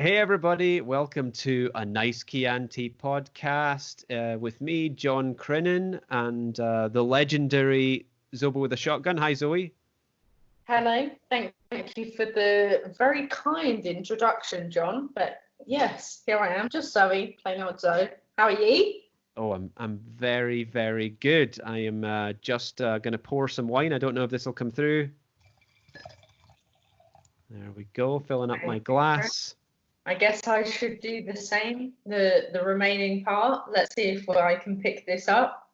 Hey everybody, welcome to A Nice Chianti podcast with me, John Crinan, and the legendary Zobo with a Shotgun. Hi Zoe. Hello, thank you for the very kind introduction, John. But yes, here I am, just Zoe, plain old Zoe. How are you? Oh, I'm very, very good. I am just going to pour some wine. I don't know if this will come through. There we go, filling up my glass. I guess I should do the same, the remaining part. Let's see if I can pick this up.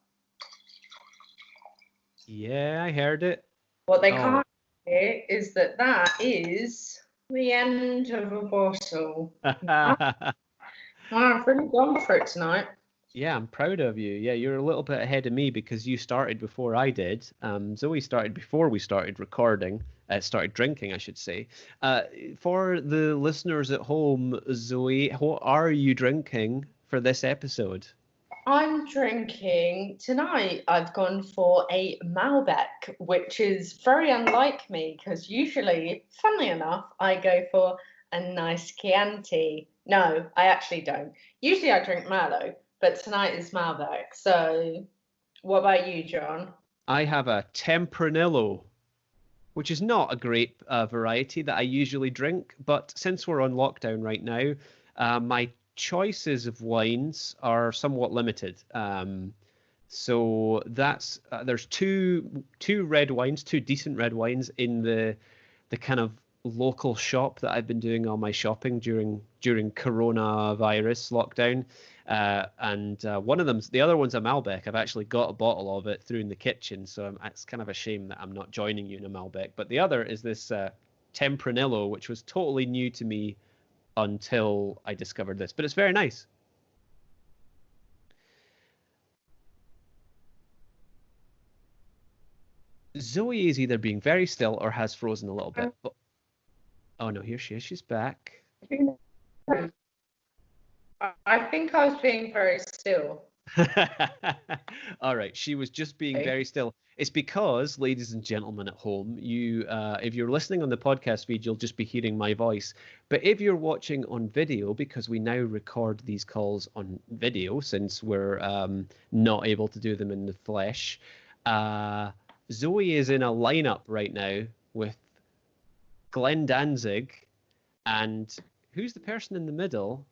Yeah, I heard it. What they can't hear is that is the end of a bottle. I've really gone for it tonight. Yeah, I'm proud of you. Yeah, you're a little bit ahead of me because you started before I did. Zoe started before we started recording, started drinking, I should say. For the listeners at home, Zoe, what are you drinking for this episode? I'm drinking tonight. I've gone for a Malbec, which is very unlike me because usually, funnily enough, I go for a nice Chianti. No, I actually don't. Usually I drink Merlot, but tonight is Malbec. So what about you, John? I have a Tempranillo, which is not a great variety that I usually drink, but since we're on lockdown right now, my choices of wines are somewhat limited. So that's there's two red wines, two decent red wines in the kind of local shop that I've been doing all my shopping during coronavirus lockdown. And one of them, the other one's a Malbec. I've actually got a bottle of it through in the kitchen, so it's kind of a shame that I'm not joining you in a Malbec. But the other is this Tempranillo, which was totally new to me until I discovered this. But it's very nice. Zoe is either being very still or has frozen a little bit. But... Oh no, here she is. She's back. I think I was being very still. All right, she was just being very still. It's because, ladies and gentlemen at home, you, if you're listening on the podcast feed, you'll just be hearing my voice. But if you're watching on video, because we now record these calls on video since we're not able to do them in the flesh, Zoe is in a lineup right now with Glenn Danzig, and who's the person in the middle?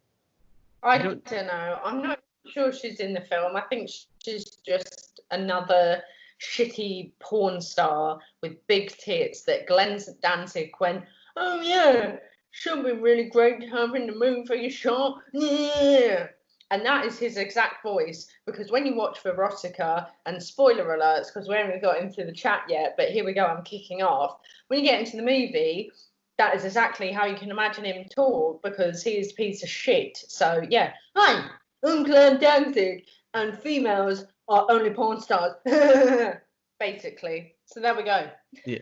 I don't know. I'm not sure she's in the film. I think she's just another shitty porn star with big tits that Glenn Danzig went, oh yeah, she'll be really great to have in the movie shot. Yeah. And that is his exact voice, because when you watch Verotika, and spoiler alerts, because we haven't got into the chat yet, but here we go, I'm kicking off. When you get into the movie, that is exactly how you can imagine him talk, because he is a piece of shit. So, yeah. Hi, I'm Glenn Danzig, and females are only porn stars. Basically. So there we go. Yeah,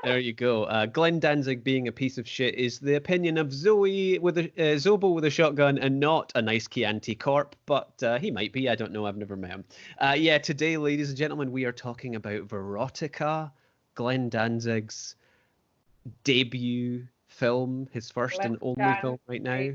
there you go. Glenn Danzig being a piece of shit is the opinion of Zoe with a Zobo with a shotgun and not a nice Chianti corp, but he might be. I don't know. I've never met him. Yeah, today, ladies and gentlemen, we are talking about Verotika, Glenn Danzig's debut film, his first and only film right now.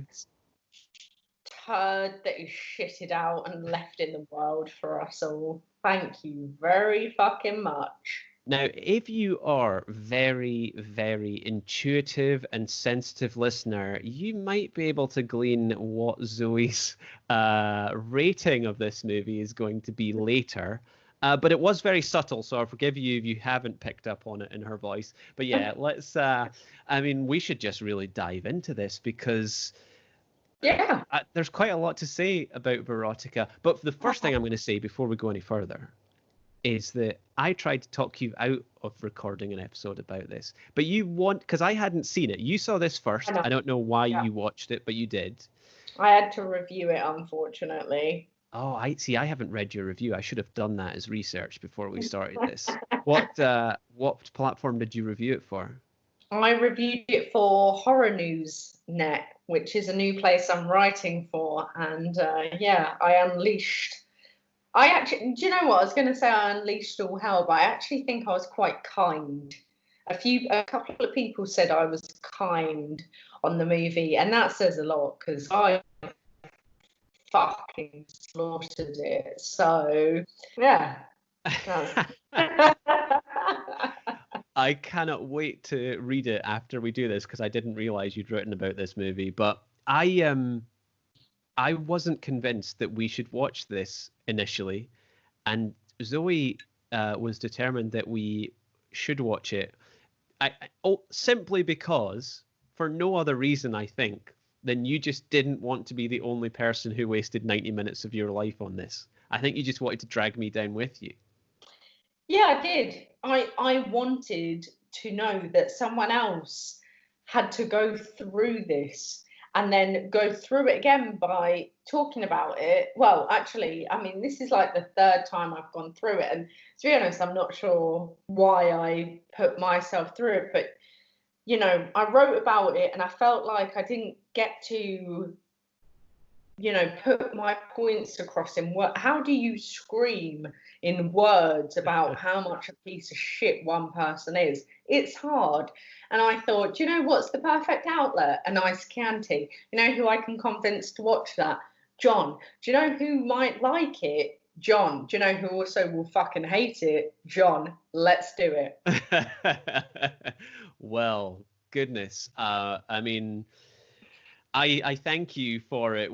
Turd that is shitted out and left in the world for us all. Thank you very fucking much. Now, if you are very, very intuitive and sensitive listener, you might be able to glean what Zoe's rating of this movie is going to be later. But it was very subtle, so I forgive you if you haven't picked up on it in her voice. But yeah, let's, I mean, we should just really dive into this because there's quite a lot to say about Verotika. But the first thing I'm going to say before we go any further is that I tried to talk you out of recording an episode about this. But you because I hadn't seen it. You saw this first. I don't know why you watched it, but you did. I had to review it, unfortunately. Oh, I see. I haven't read your review. I should have done that as research before we started this. What platform did you review it for? I reviewed it for Horror News Net, which is a new place I'm writing for, and I unleashed. Do you know what? I was going to say I unleashed all hell, but I actually think I was quite kind. a couple of people said I was kind on the movie, and that says a lot because I fucking slaughtered it. So yeah. I cannot wait to read it after we do this because I didn't realize you'd written about this movie. But I wasn't convinced that we should watch this initially, and Zoe was determined that we should watch it. Simply because, for no other reason, I think, than you just didn't want to be the only person who wasted 90 minutes of your life on this. I think you just wanted to drag me down with you. Yeah, I did. I wanted to know that someone else had to go through this and then go through it again by talking about it. Well, actually, I mean, this is like the third time I've gone through it. And to be honest, I'm not sure why I put myself through it. But, you know, I wrote about it and I felt like I didn't get to, you know, put my points across in what. How do you scream in words about how much a piece of shit one person is? It's hard. And I thought, you know what's the perfect outlet? A Nice Chianti. You know who I can convince to watch that? John. Do you know who might like it? John. Do you know who also will fucking hate it? John. Let's do it. Well, goodness. I mean, I thank you for it.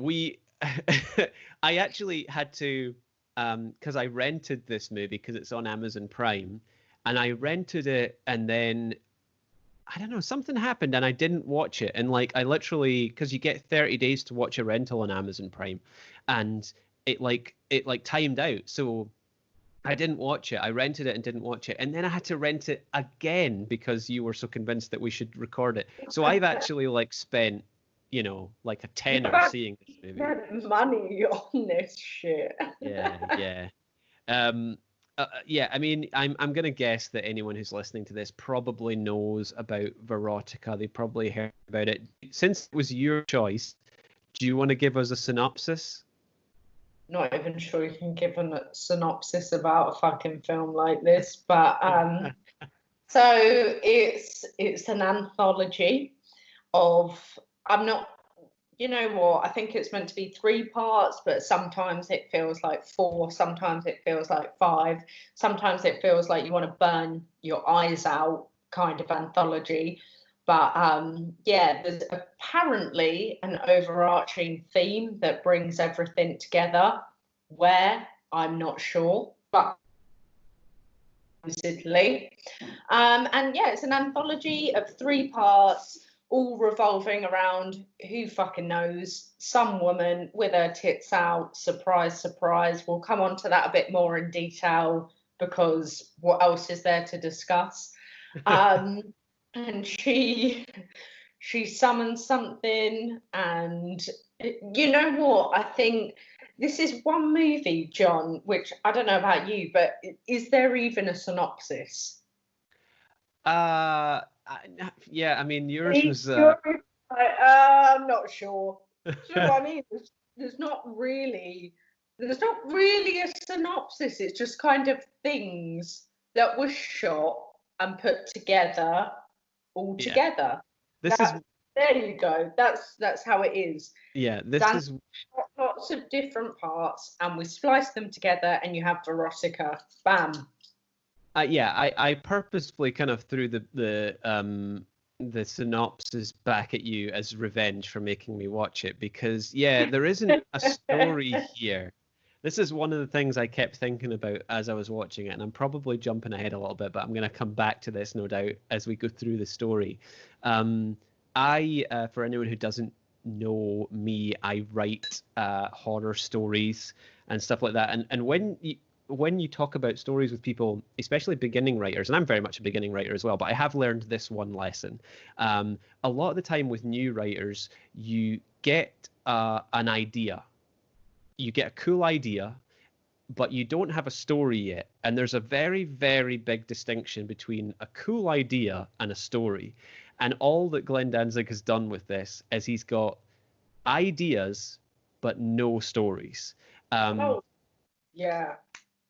I actually had to, because I rented this movie because it's on Amazon Prime, and I rented it, and then I don't know, something happened and I didn't watch it. And like I literally, because you get 30 days to watch a rental on Amazon Prime, and it timed out. So I didn't watch it. I rented it and didn't watch it. And then I had to rent it again because you were so convinced that we should record it. So I've actually like spent, you know, like a tenner seeing this movie. Money on this shit. Yeah. Yeah, I mean, I'm gonna guess that anyone who's listening to this probably knows about Verotika. They probably heard about it. Since it was your choice, do you want to give us a synopsis? Not even sure you can give a synopsis about a fucking film like this, but so it's an anthology of. I'm not. You know what? I think it's meant to be 3 parts, but sometimes it feels like 4, sometimes it feels like 5, sometimes it feels like you want to burn your eyes out kind of anthology. But yeah, there's apparently an overarching theme that brings everything together. Where? I'm not sure, but supposedly. And yeah, it's an anthology of 3 parts, all revolving around, who fucking knows, some woman with her tits out. Surprise, surprise. We'll come on to that a bit more in detail because what else is there to discuss? And she summons something, and you know what? I think this is one movie, John, which I don't know about you, but is there even a synopsis? Yeah, I mean, yours was. I'm not sure. Do you know what I mean? There's not really a synopsis. It's just kind of things that were shot and put together, all together. There you go. That's how it is. Yeah, this is lots of different parts, and we splice them together, and you have Verotika. Bam. Yeah, I purposefully kind of threw the synopsis back at you as revenge for making me watch it because, yeah, there isn't a story here. This is one of the things I kept thinking about as I was watching it, and I'm probably jumping ahead a little bit, but I'm going to come back to this, no doubt, as we go through the story. For anyone who doesn't know me, I write horror stories and stuff like that, and when you talk about stories with people, especially beginning writers, and I'm very much a beginning writer as well, but I have learned this one lesson. A lot of the time with new writers, you get an idea. You get a cool idea, but you don't have a story yet. And there's a very, very big distinction between a cool idea and a story. And all that Glenn Danzig has done with this is he's got ideas, but no stories. Yeah.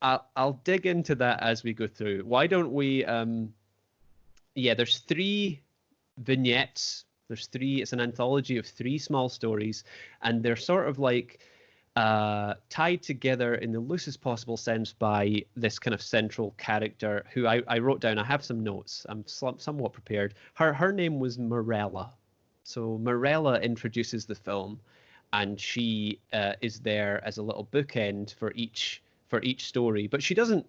I'll dig into that as we go through. Why don't we yeah, there's 3 vignettes. There's 3. It's an anthology of 3 small stories, and they're sort of like tied together in the loosest possible sense by this kind of central character who I wrote down. I have some notes. I'm somewhat prepared. Her name was Morella. So Morella introduces the film, and she is there as a little bookend for each story. But she doesn't.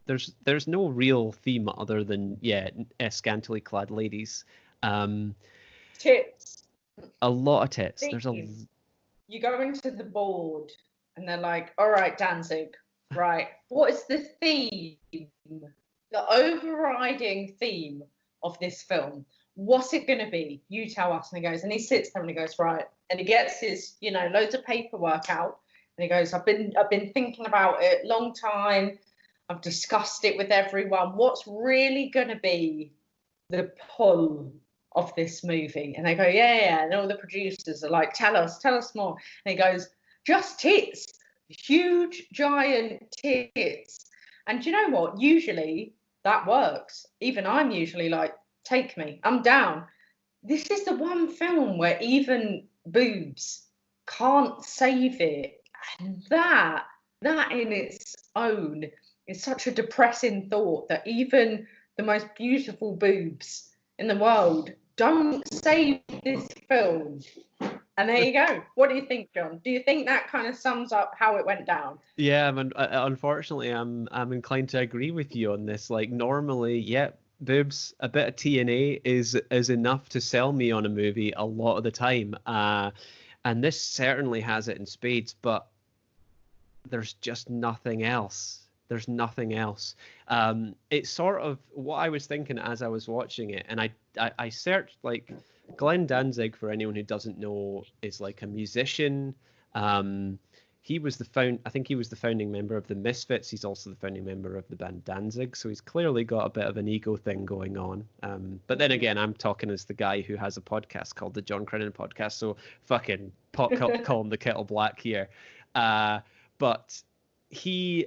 There's no real theme other than scantily clad ladies. Tits. A lot of tits. There's a. You go into the board and they're like, all right, Danzig, right, what is the theme, the overriding theme of this film? What's it going to be? You tell us. And he goes, and he sits there and he goes, right. And he gets his, loads of paperwork out. And he goes, I've been thinking about it long time. I've discussed it with everyone. What's really going to be the pull of this movie? And they go, yeah. And all the producers are like, tell us more. And he goes, just tits, huge giant tits. And you know what? Usually that works. Even I'm usually like, take me, I'm down. This is the one film where even boobs can't save it. And that in its own is such a depressing thought, that even the most beautiful boobs in the world don't save this film. And there you go. What do you think, John? Do you think that kind of sums up how it went down? Yeah, unfortunately, I'm inclined to agree with you on this. Like, normally, boobs, a bit of TNA is enough to sell me on a movie a lot of the time. And this certainly has it in spades, but there's just nothing else. There's nothing else. It's sort of what I was thinking as I was watching it, and I searched, like, Glenn Danzig, for anyone who doesn't know, is like a musician. He was I think he was the founding member of the Misfits. He's also the founding member of the band Danzig, so he's clearly got a bit of an ego thing going on. But then again, I'm talking as the guy who has a podcast called the John Crinan Podcast, so fucking call him the Kettle Black here. But he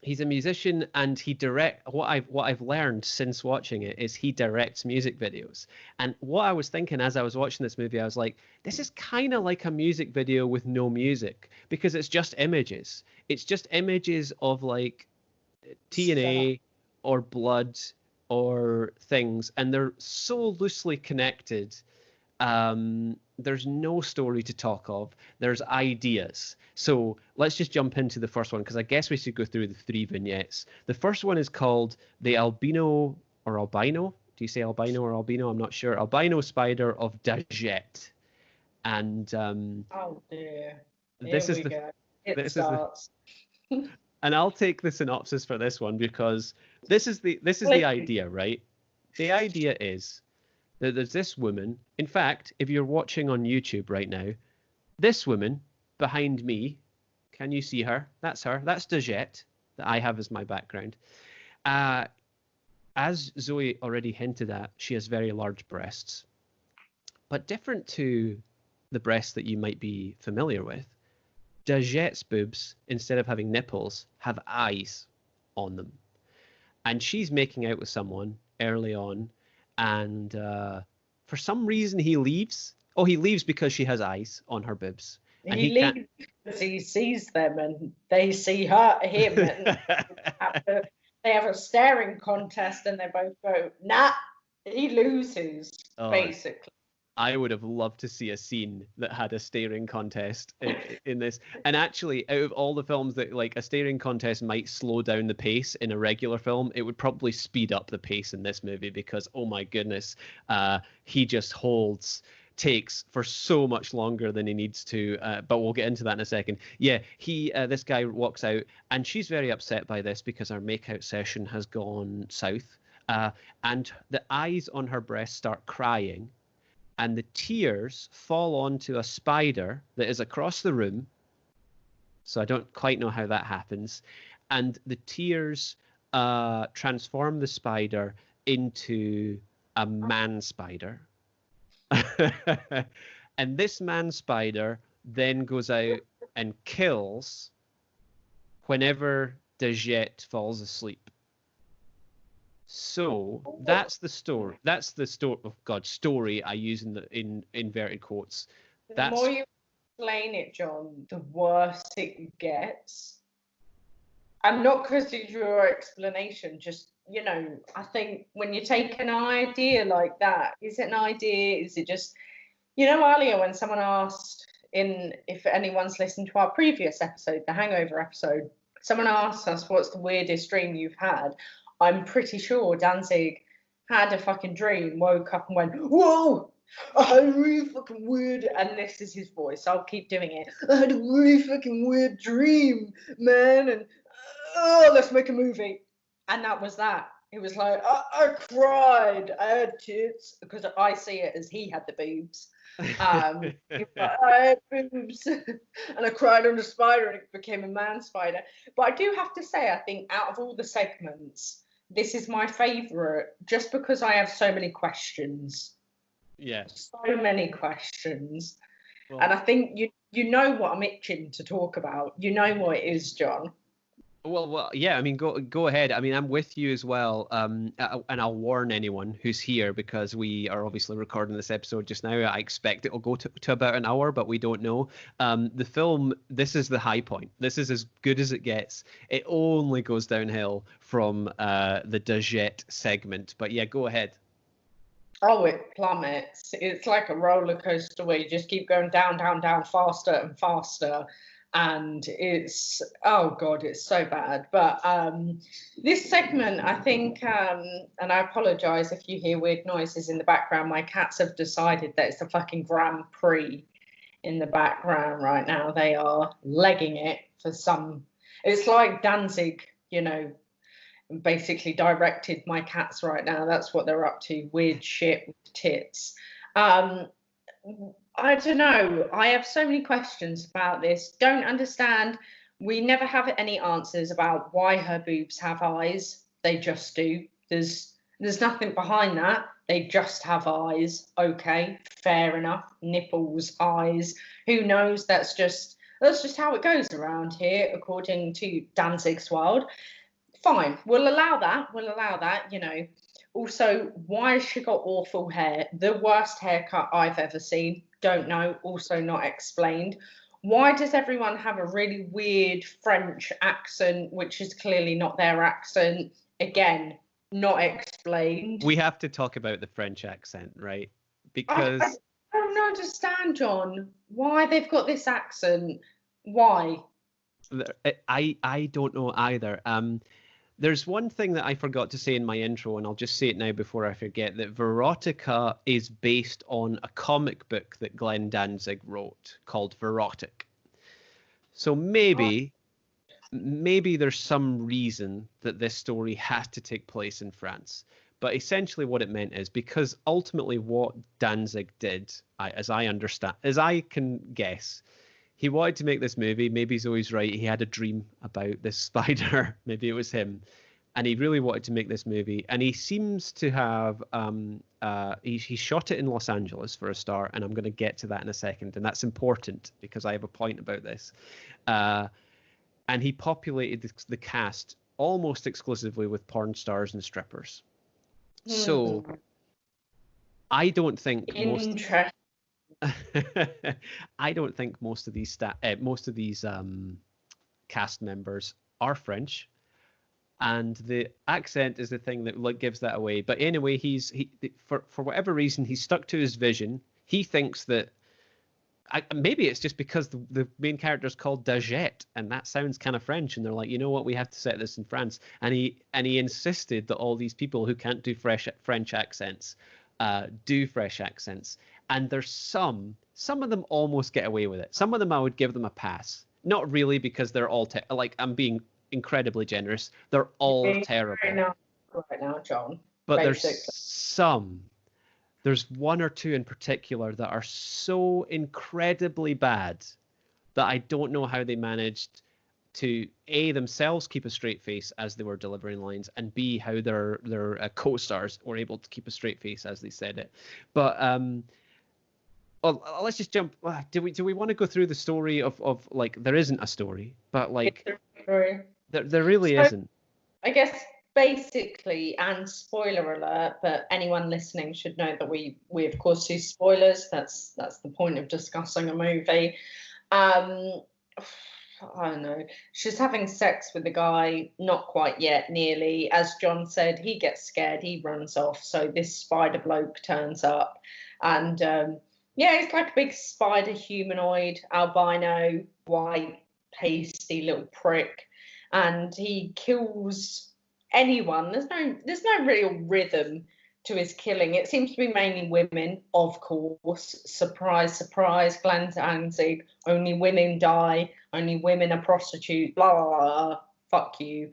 he's a musician, and what I've learned since watching it is he directs music videos. And what I was thinking as I was watching this movie, I was like, this is kind of like a music video with no music, because it's just images. It's just images of like TNA or blood or things, and they're so loosely connected. There's no story to talk of. There's ideas. So let's just jump into the first one, because I guess we should go through the 3 vignettes. The first one is called The Albino or Albino. Do you say albino or albino? I'm not sure. Albino Spider of Dagette. And oh dear. This is and I'll take the synopsis for this one, because this is the idea, right? The idea is that there's this woman. In fact, if you're watching on YouTube right now, this woman behind me, can you see her? That's her. That's Dagette that I have as my background. As Zoe already hinted at, she has very large breasts. But different to the breasts that you might be familiar with, Dagette's boobs, instead of having nipples, have eyes on them. And she's making out with someone early on, and for some reason he leaves. Oh, he leaves because she has eyes on her boobs. And he leaves because he sees them and they see him. And they have a staring contest, and they both go, nah, he loses, basically. I would have loved to see a scene that had a staring contest in this. And actually, out of all the films that, like, a staring contest might slow down the pace in a regular film, it would probably speed up the pace in this movie, because, oh my goodness, he just takes for so much longer than he needs to, but we'll get into that in a second. Yeah, this guy walks out, and she's very upset by this because her makeout session has gone south, and the eyes on her breast start crying, and the tears fall onto a spider that is across the room. So I don't quite know how that happens. And the tears transform the spider into a man spider. And this man spider then goes out and kills whenever Dagette falls asleep. So that's the story. That's the story. Oh God, story I use in inverted quotes. The more you explain it, John, the worse it gets. And not because of your explanation, just, I think when you take an idea like that, is it an idea? Is it just, earlier when someone asked, if anyone's listened to our previous episode, the Hangover episode, someone asked us what's the weirdest dream you've had. I'm pretty sure Danzig had a fucking dream, woke up and went, whoa, I had a really fucking weird, and this is his voice, I'll keep doing it. I had a really fucking weird dream, man, and let's make a movie. And that was that. It was like, I cried, I had tits, because I see it as he had the boobs. I had boobs, and I cried on a spider, and it became a man spider. But I do have to say, I think out of all the segments, this is my favourite, just because I have so many questions. Yeah. So many questions. Well, and I think you know what I'm itching to talk about. You know what it is, John. Well, yeah. I mean, go ahead. I mean, I'm with you as well. And I'll warn anyone who's here, because we are obviously recording this episode just now. I expect it will go to about an hour, but we don't know. The film, this is the high point. This is as good as it gets. It only goes downhill from the Dagette segment. But yeah, go ahead. Oh, it plummets. It's like a roller coaster where you just keep going down, down, down, faster and faster. And it's, oh God, it's so bad. But this segment, I think, and I apologise if you hear weird noises in the background, my cats have decided that it's a fucking Grand Prix in the background right now. They are legging it for some, it's like Danzig, basically directed my cats right now. That's what they're up to, weird shit with tits. I don't know. I have so many questions about this. Don't understand. We never have any answers about why her boobs have eyes. They just do. There's nothing behind that. They just have eyes. Okay, fair enough. Nipples, eyes. Who knows? That's just how it goes around here, according to Danzig's world. Fine. We'll allow that. Also, why has she got awful hair? The worst haircut I've ever seen. Don't know. Also not explained. Why does everyone have a really weird French accent, which is clearly not their accent? Again, not explained. We have to talk about the French accent, right? Because I don't understand, John, why they've got this accent. Why? I don't know either. There's one thing that I forgot to say in my intro, and I'll just say it now before I forget, that Verotika is based on a comic book that Glenn Danzig wrote called Verotic. So maybe there's some reason that this story has to take place in France. But essentially what it meant is, because ultimately what Danzig did, as I can guess, he wanted to make this movie. Maybe Zoe's right. He had a dream about this spider. Maybe it was him. And he really wanted to make this movie. And he seems to have, he shot it in Los Angeles for a start. And I'm going to get to that in a second. And that's important because I have a point about this. And he populated the cast almost exclusively with porn stars and strippers. So I don't think I don't think most of these cast members are French, and the accent is the thing that gives that away. But anyway, he for whatever reason he stuck to his vision. He thinks that maybe it's just because the main character is called Dagette, and that sounds kind of French, and they're like, you know what, we have to set this in France. And he insisted that all these people who can't do French accents do fresh accents. And there's some of them almost get away with it. Some of them I would give them a pass. Not really, because they're all I'm being incredibly generous. They're all terrible. Right now, John. But basically. There's one or two in particular that are so incredibly bad that I don't know how they managed to A, themselves keep a straight face as they were delivering lines, and B, how their co-stars were able to keep a straight face as they said it. But well, let's just jump. Do we want to go through the story of like, there isn't a story, but like there really isn't. I guess basically, and spoiler alert, but anyone listening should know that we of course do spoilers. That's the point of discussing a movie. I don't know. She's having sex with the guy, not quite yet, nearly. As John said, he gets scared, he runs off. So this spider bloke turns up, and yeah, it's like a big spider humanoid, albino, white, pasty little prick, and he kills anyone. There's no real rhythm to his killing. It seems to be mainly women, of course. Surprise, surprise, Glenn Danzig. Only women die. Only women are prostitutes. Blah, blah, blah. Fuck you.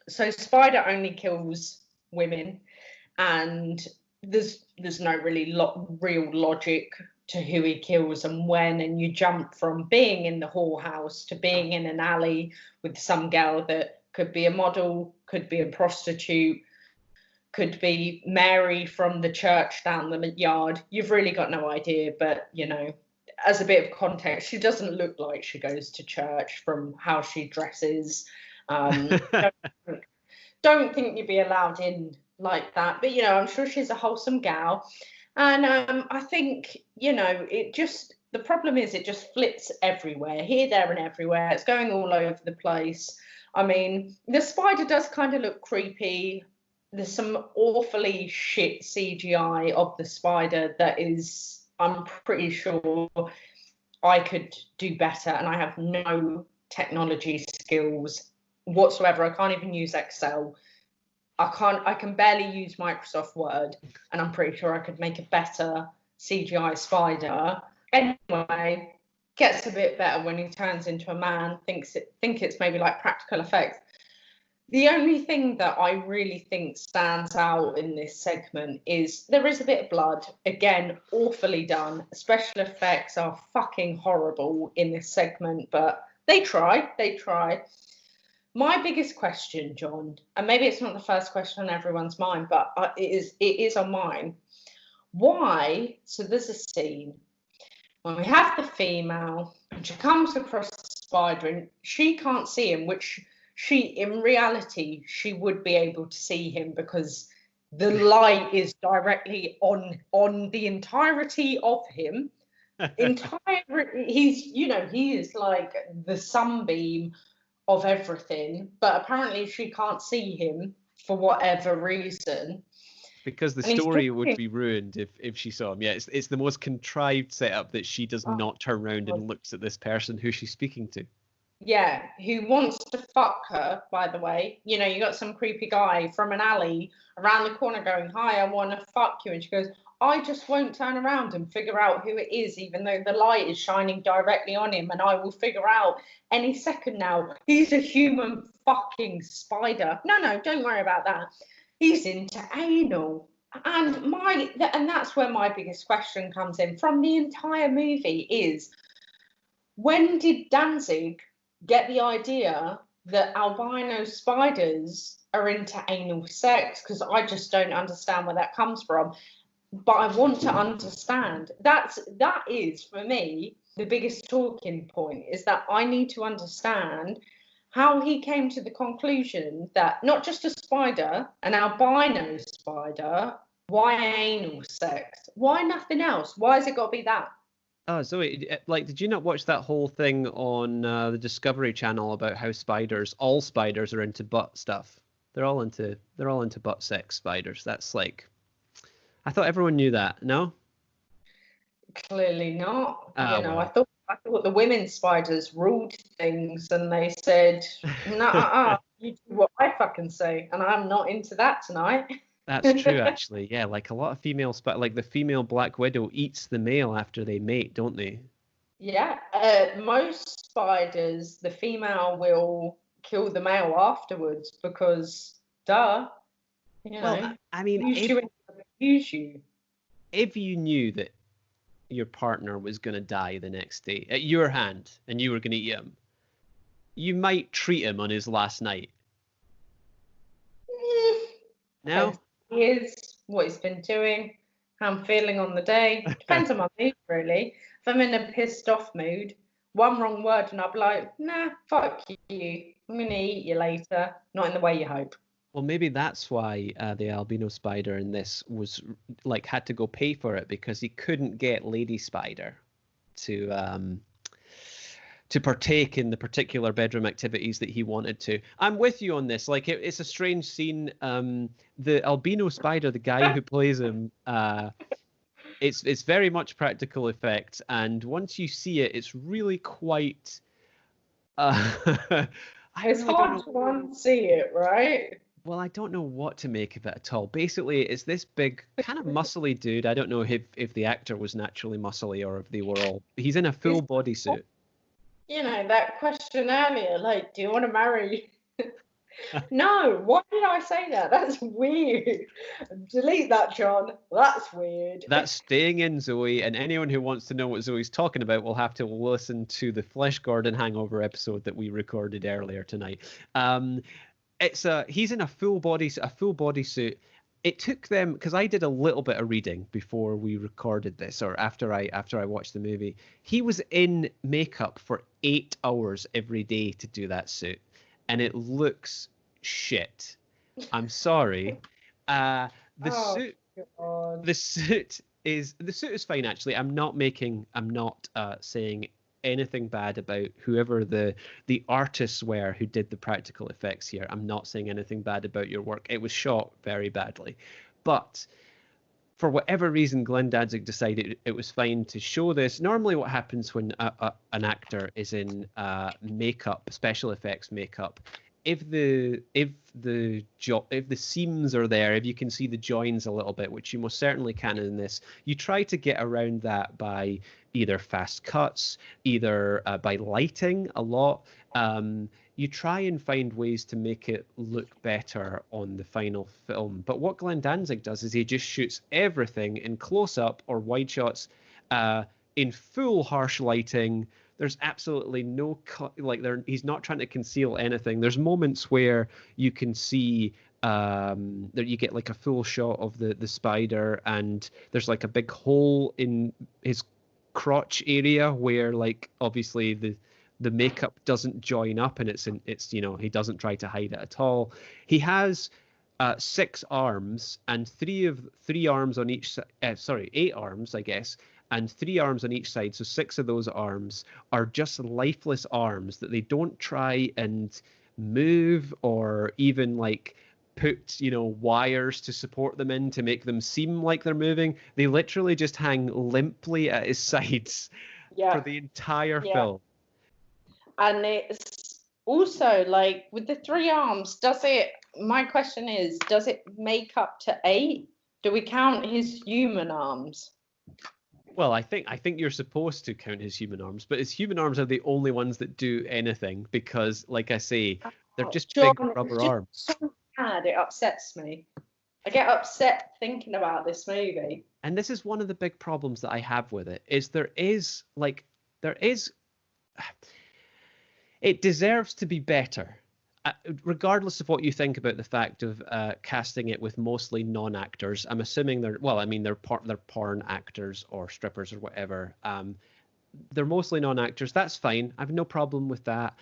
So Spider only kills women, and there's no really real logic to who he kills and when, and you jump from being in the whorehouse to being in an alley with some girl that could be a model, could be a prostitute, could be Mary from the church down the yard. You've really got no idea, but, you know, as a bit of context, she doesn't look like she goes to church from how she dresses. Don't think you'd be allowed in like that, but, you know, I'm sure she's a wholesome gal. And I think, you know, the problem is it just flips everywhere, here, there, and everywhere. It's going all over the place. I mean, the spider does kind of look creepy. There's some awfully shit CGI of the spider that is, I'm pretty sure I could do better, and I have no technology skills whatsoever. I can't even use Excel. I can barely use Microsoft Word, and I'm pretty sure I could make a better CGI spider. Anyway, gets a bit better when he turns into a man. Think it's maybe like practical effects. The only thing that I really think stands out in this segment is there is a bit of blood. Again, awfully done. Special effects are fucking horrible in this segment, but they try. My biggest question, John, and maybe it's not the first question on everyone's mind, but it is on mine. Why? So there's a scene when we have the female, and she comes across the spider, and she can't see him, which in reality, she would be able to see him because the light is directly on the entirety of him. He is like the sunbeam of everything, but apparently she can't see him for whatever reason. Because the story would be ruined if she saw him. Yeah, it's the most contrived setup that she does not turn around and looks at this person who she's speaking to. Yeah, who wants to fuck her, by the way. You know, you got some creepy guy from an alley around the corner going, "Hi, I want to fuck you." And she goes, "I just won't turn around and figure out who it is, even though the light is shining directly on him, and I will figure out any second now. He's a human fucking spider." No, don't worry about that. He's into anal. And that's where my biggest question comes in from the entire movie is, when did Danzig get the idea that albino spiders are into anal sex? Because I just don't understand where that comes from. But I want to understand. That is, for me, the biggest talking point, is that I need to understand how he came to the conclusion that not just a spider, an albino spider, why anal sex? Why nothing else? Why has it got to be that? Oh, Zoe, like, did you not watch that whole thing on the Discovery Channel about how all spiders are into butt stuff? They're all into butt sex, spiders. That's like, I thought everyone knew that. No? Clearly not. Well. I thought the women spiders ruled things, and they said, "Nah, you do what I fucking say," and I'm not into that tonight. That's true, actually. Yeah, like a lot of female like the female Black Widow eats the male after they mate, don't they? Yeah, most spiders, the female will kill the male afterwards because, duh. You know, I mean, use you. If you knew that your partner was going to die the next day at your hand and you were going to eat him, you might treat him on his last night. No? Here's what he's been doing, how I'm feeling on the day. Depends on my mood, really. If I'm in a pissed off mood, one wrong word and I'll be like, "Nah, fuck you. I'm going to eat you later. Not in the way you hope. Well, maybe that's why the albino spider in this was like had to go pay for it, because he couldn't get Lady Spider to partake in the particular bedroom activities that he wanted to. I'm with you on this. Like it's a strange scene. The albino spider, the guy who plays him, it's very much practical effects, and once you see it, it's really quite. It's hard to unsee it, right? Well, I don't know what to make of it at all. Basically, it's this big, kind of muscly dude. I don't know if the actor was naturally muscly or if they were all. He's in a full bodysuit. You know, that question earlier, like, do you want to marry? No, why did I say that? That's weird. Delete that, John. That's weird. That's staying in, Zoe. And anyone who wants to know what Zoe's talking about will have to listen to the Flesh Gordon Hangover episode that we recorded earlier tonight. He's in a full bodysuit. It took them, because I did a little bit of reading before we recorded this, or after I watched the movie. He was in makeup for 8 hours every day to do that suit, and it looks shit. I'm sorry. The suit is fine actually. I'm not saying anything bad about whoever the artists were who did the practical effects here. I'm not saying anything bad about your work. It was shot very badly, but for whatever reason, Glenn Danzig decided it was fine to show this. Normally what happens when an actor is in makeup, special effects makeup, if the seams are there, if you can see the joins a little bit, which you most certainly can in this, you try to get around that by either fast cuts, either by lighting a lot. You try and find ways to make it look better on the final film. But what Glenn Danzig does is he just shoots everything in close-up or wide shots in full harsh lighting. There's absolutely no cut, he's not trying to conceal anything. There's moments where you can see that you get like a full shot of the spider, and there's like a big hole in his crotch area where like obviously the makeup doesn't join up, and it's he doesn't try to hide it at all. He has 6 arms and 8 arms, I guess, and 3 arms on each side. So 6 of those arms are just lifeless arms that they don't try and move or even like put, wires to support them in to make them seem like they're moving. They literally just hang limply at his sides for the entire film. And it's also like with the 3 arms, my question is, does it make up to 8? Do we count his human arms? Well, I think you're supposed to count his human arms, but his human arms are the only ones that do anything because, like I say, they're just big rubber arms. So bad, it upsets me. I get upset thinking about this movie. And this is one of the big problems that I have with it, is it deserves to be better. Regardless of what you think about the fact of casting it with mostly non-actors, I'm assuming they're porn actors or strippers or whatever. They're mostly non-actors. That's fine. I have no problem with that.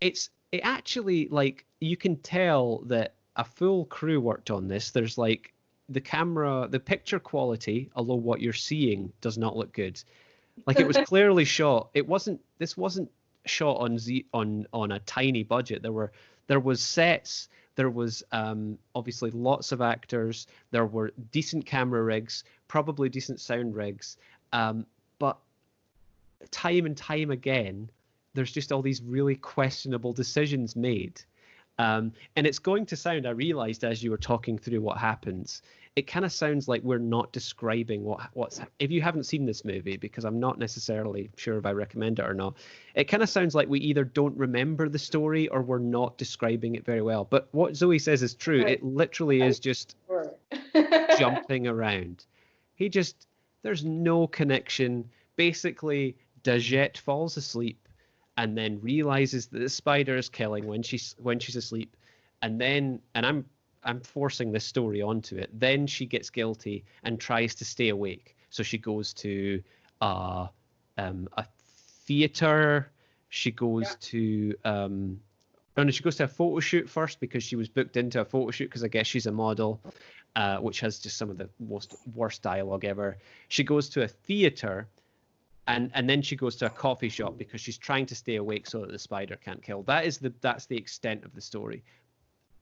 It actually, like, you can tell that a full crew worked on this. There's like the picture quality, although what you're seeing does not look good. Like it was clearly shot. This wasn't shot on a tiny budget. There was sets, there was obviously lots of actors, there were decent camera rigs, probably decent sound rigs, but time and time again there's just all these really questionable decisions made. And it's going to sound, I realized as you were talking through what happens, it kind of sounds like we're not describing what's if you haven't seen this movie, because I'm not necessarily sure if I recommend it or not, it kind of sounds like we either don't remember the story or we're not describing it very well. But what Zoe says is true. It literally is just jumping around. There's no connection. Basically, Dagette falls asleep and then realizes that the spider is killing when she's asleep, and I'm forcing this story onto it. Then she gets guilty and tries to stay awake. So she goes to a theater. She goes to no, she goes to a photo shoot first because she was booked into a photo shoot because I guess she's a model, which has just some of the worst dialogue ever. She goes to a theater, and then she goes to a coffee shop because she's trying to stay awake so that the spider can't kill. That's the extent of the story.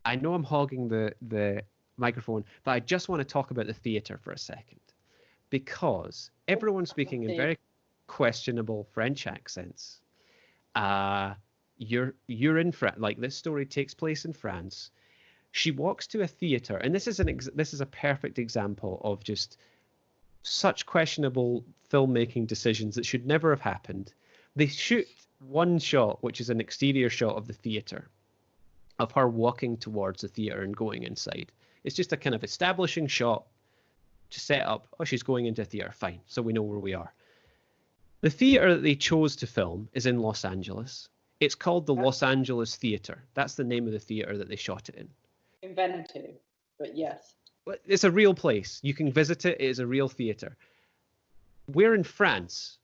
I know I'm hogging the microphone, but I just want to talk about the theater for a second, because everyone's speaking in very questionable French accents. You're in France. Like, this story takes place in France. She walks to a theater, and this is a perfect example of just such questionable filmmaking decisions that should never have happened. They shoot one shot, which is an exterior shot of the theater, of her walking towards the theater and going inside. It's just a kind of establishing shot to set up, oh, she's going into a theater, fine, so we know where we are. The theater that they chose to film is in Los Angeles. It's called the Los Angeles Theater. That's the name of the theater that they shot it in. Invented, but yes. It's a real place. You can visit it. It is a real theater. We're in France.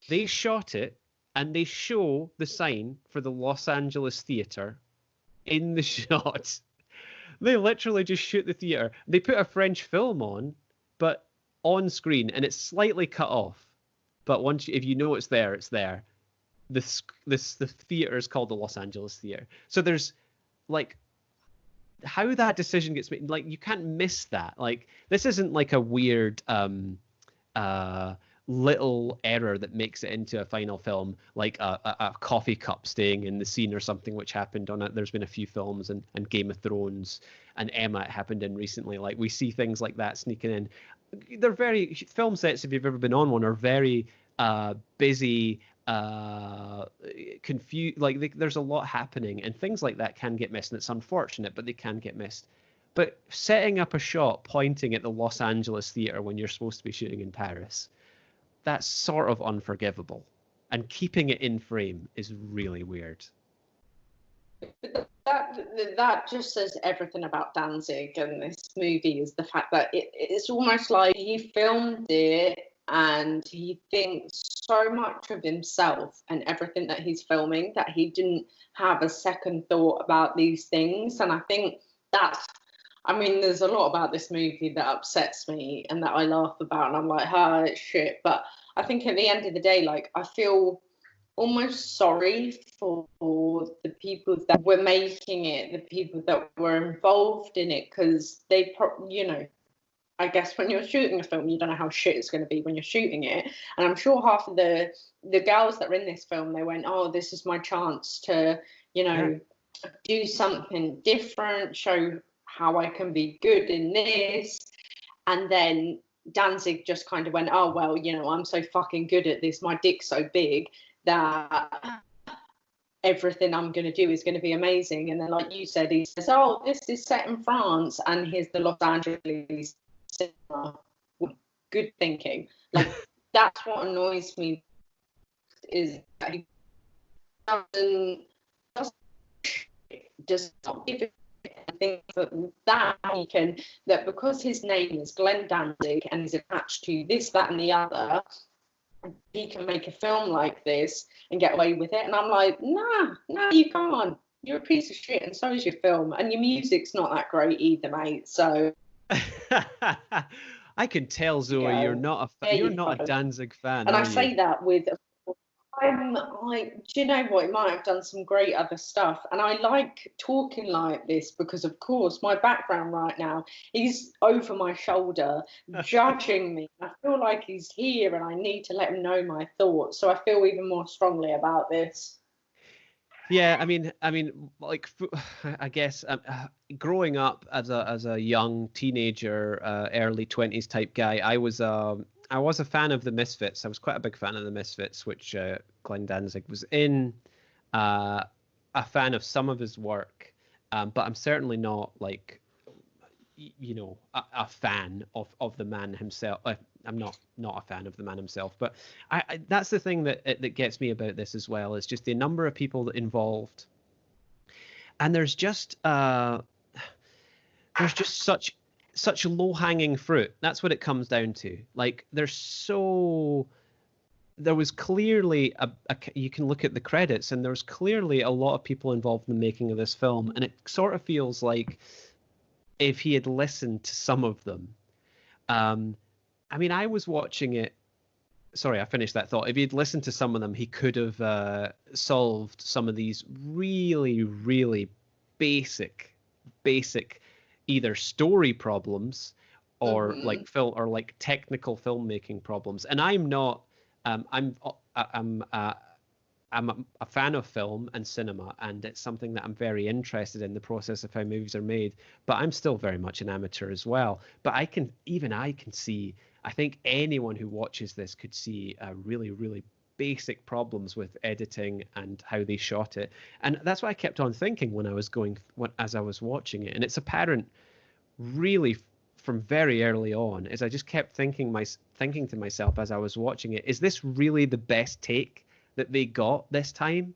They shot it, and they show the sign for the Los Angeles Theater in the shot. They literally just shoot the theater. They put a French film on, but on screen, and it's slightly cut off. But if you know it's there, it's there. The theater is called the Los Angeles Theater. So there's, like, how that decision gets made, like, you can't miss that. Like, this isn't like a weird little error that makes it into a final film, like a coffee cup staying in the scene or something, which happened on it. There's been a few films, and Game of Thrones and Emma, it happened in recently. Like, we see things like that sneaking in. They're very, film sets, if you've ever been on one, are very busy, confused. Like, there's a lot happening, and things like that can get missed, and it's unfortunate, but they can get missed. But setting up a shot pointing at the Los Angeles Theater when you're supposed to be shooting in Paris, that's sort of unforgivable. And keeping it in frame is really weird. That just says everything about Danzig and this movie, is the fact that it's almost like he filmed it and he thinks so much of himself and everything that he's filming that he didn't have a second thought about these things. And I think there's a lot about this movie that upsets me and that I laugh about, and I'm like, it's shit. But I think at the end of the day, like, I feel almost sorry for the people that were making it, the people that were involved in it, because they, I guess when you're shooting a film, you don't know how shit it's going to be when you're shooting it. And I'm sure half of the girls that were in this film, they went, oh, this is my chance to, do something different, show how I can be good in this. And then Danzig just kind of went, oh, well, I'm so fucking good at this, my dick's so big that everything I'm going to do is going to be amazing. And then, like you said, he says, oh, this is set in France, and here's the Los Angeles cinema. Good thinking. Like, that's what annoys me, is that he does not give it. I think that because his name is Glenn Danzig and he's attached to this, that, and the other, he can make a film like this and get away with it. And I'm like, nah, you can't. You're a piece of shit, and so is your film, and your music's not that great either, mate. So I can tell, Zoe, you're not a Danzig fan. And I say that with, I'm like, do you know what? He might have done some great other stuff. And I like talking like this because, of course, my background right now, he's over my shoulder, judging me. I feel like he's here and I need to let him know my thoughts. So I feel even more strongly about this. Yeah, I mean, like, I guess growing up as a young teenager, early 20s type guy, I was a fan of the Misfits. I was quite a big fan of the Misfits, which Glenn Danzig was in. A fan of some of his work, but I'm certainly not, like, a fan of the man himself. I'm not a fan of the man himself, but I that's the thing that gets me about this as well, is just the number of people that involved, and there's just such low-hanging fruit. That's what it comes down to. Like, there's so there was clearly you can look at the credits, and there was clearly a lot of people involved in the making of this film, and it sort of feels like if he had listened to some of them. I mean, I was watching it. Sorry, I finished that thought. If he'd listened to some of them, he could have solved some of these really, really basic, either story problems or like film or like technical filmmaking problems. And I'm not. I'm a fan of film and cinema, and it's something that I'm very interested in, the process of how movies are made. But I'm still very much an amateur as well. But I can see. I think anyone who watches this could see really, really basic problems with editing and how they shot it. And that's what I kept on thinking as I was watching it. And it's apparent, really, from very early on, is I just kept thinking to myself as I was watching it, is this really the best take that they got this time?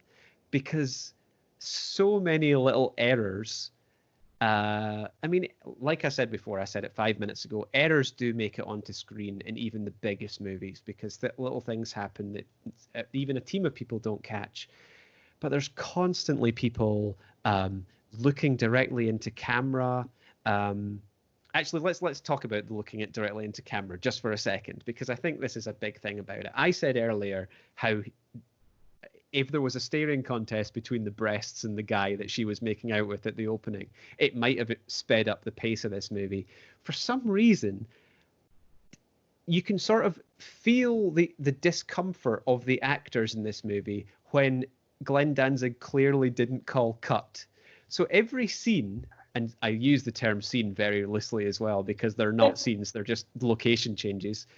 Because so many little errors. I mean, like I said before, I said it 5 minutes ago, errors do make it onto screen in even the biggest movies, because the little things happen that even a team of people don't catch. But there's constantly people looking directly into camera. Actually, let's talk about the looking at directly into camera just for a second, because I think this is a big thing about it. I said earlier how if there was a staring contest between the breasts and the guy that she was making out with at the opening, it might have sped up the pace of this movie. For some reason, you can sort of feel the discomfort of the actors in this movie when Glenn Danzig clearly didn't call cut. So every scene, and I use the term scene very loosely as well, because they're not scenes, they're just location changes.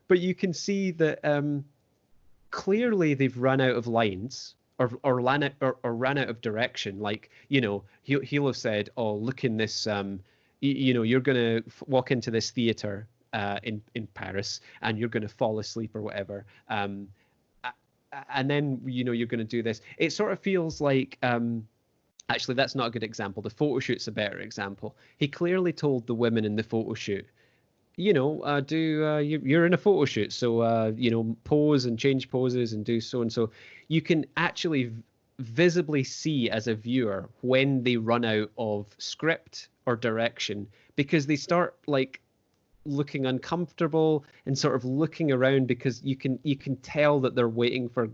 But you can see that clearly they've run out of lines or ran out of direction. Like, you know, he'll have said, oh, look in this, you're going to walk into this theater in Paris and you're going to fall asleep or whatever. And then, you're going to do this. It sort of feels like, actually, that's not a good example. The photo shoot's a better example. He clearly told the women in the photo shoot, you're in a photo shoot, so pose and change poses and do so and so. You can actually visibly see as a viewer when they run out of script or direction, because they start like looking uncomfortable and sort of looking around, because you can tell that they're waiting for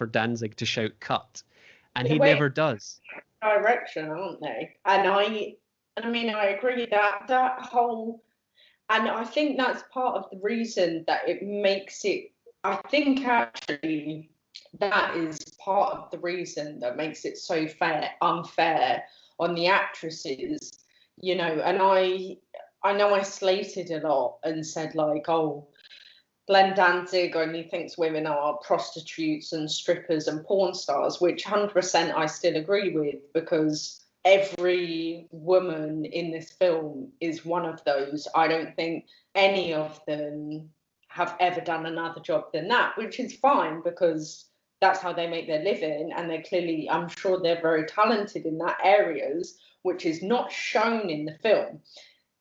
Danzig to shout cut, and he never does. Direction, aren't they? And I mean, I agree that whole. And I think that's part of the reason that it makes it, I think actually that is part of the reason that makes it so unfair on the actresses, and I know I slated a lot and said like, oh, Glenn Danzig only thinks women are prostitutes and strippers and porn stars, which 100% I still agree with, because every woman in this film is one of those. I don't think any of them have ever done another job than that, which is fine, because that's how they make their living, and they're clearly, I'm sure they're very talented in that areas, which is not shown in the film.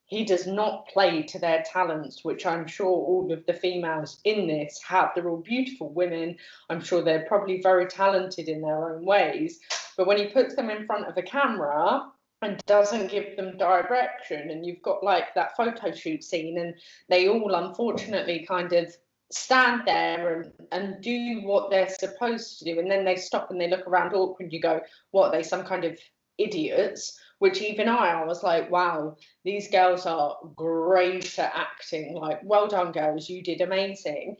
He does not play to their talents, which I'm sure all of the females in this have. They're all beautiful women. I'm sure they're probably very talented in their own ways. But when he puts them in front of a camera and doesn't give them direction, and you've got like that photo shoot scene, and they all unfortunately kind of stand there and do what they're supposed to do, and then they stop and they look around awkward, you go, what, are they some kind of idiots? Which even I was like, wow, these girls are great at acting. Like, well done, girls, you did amazing.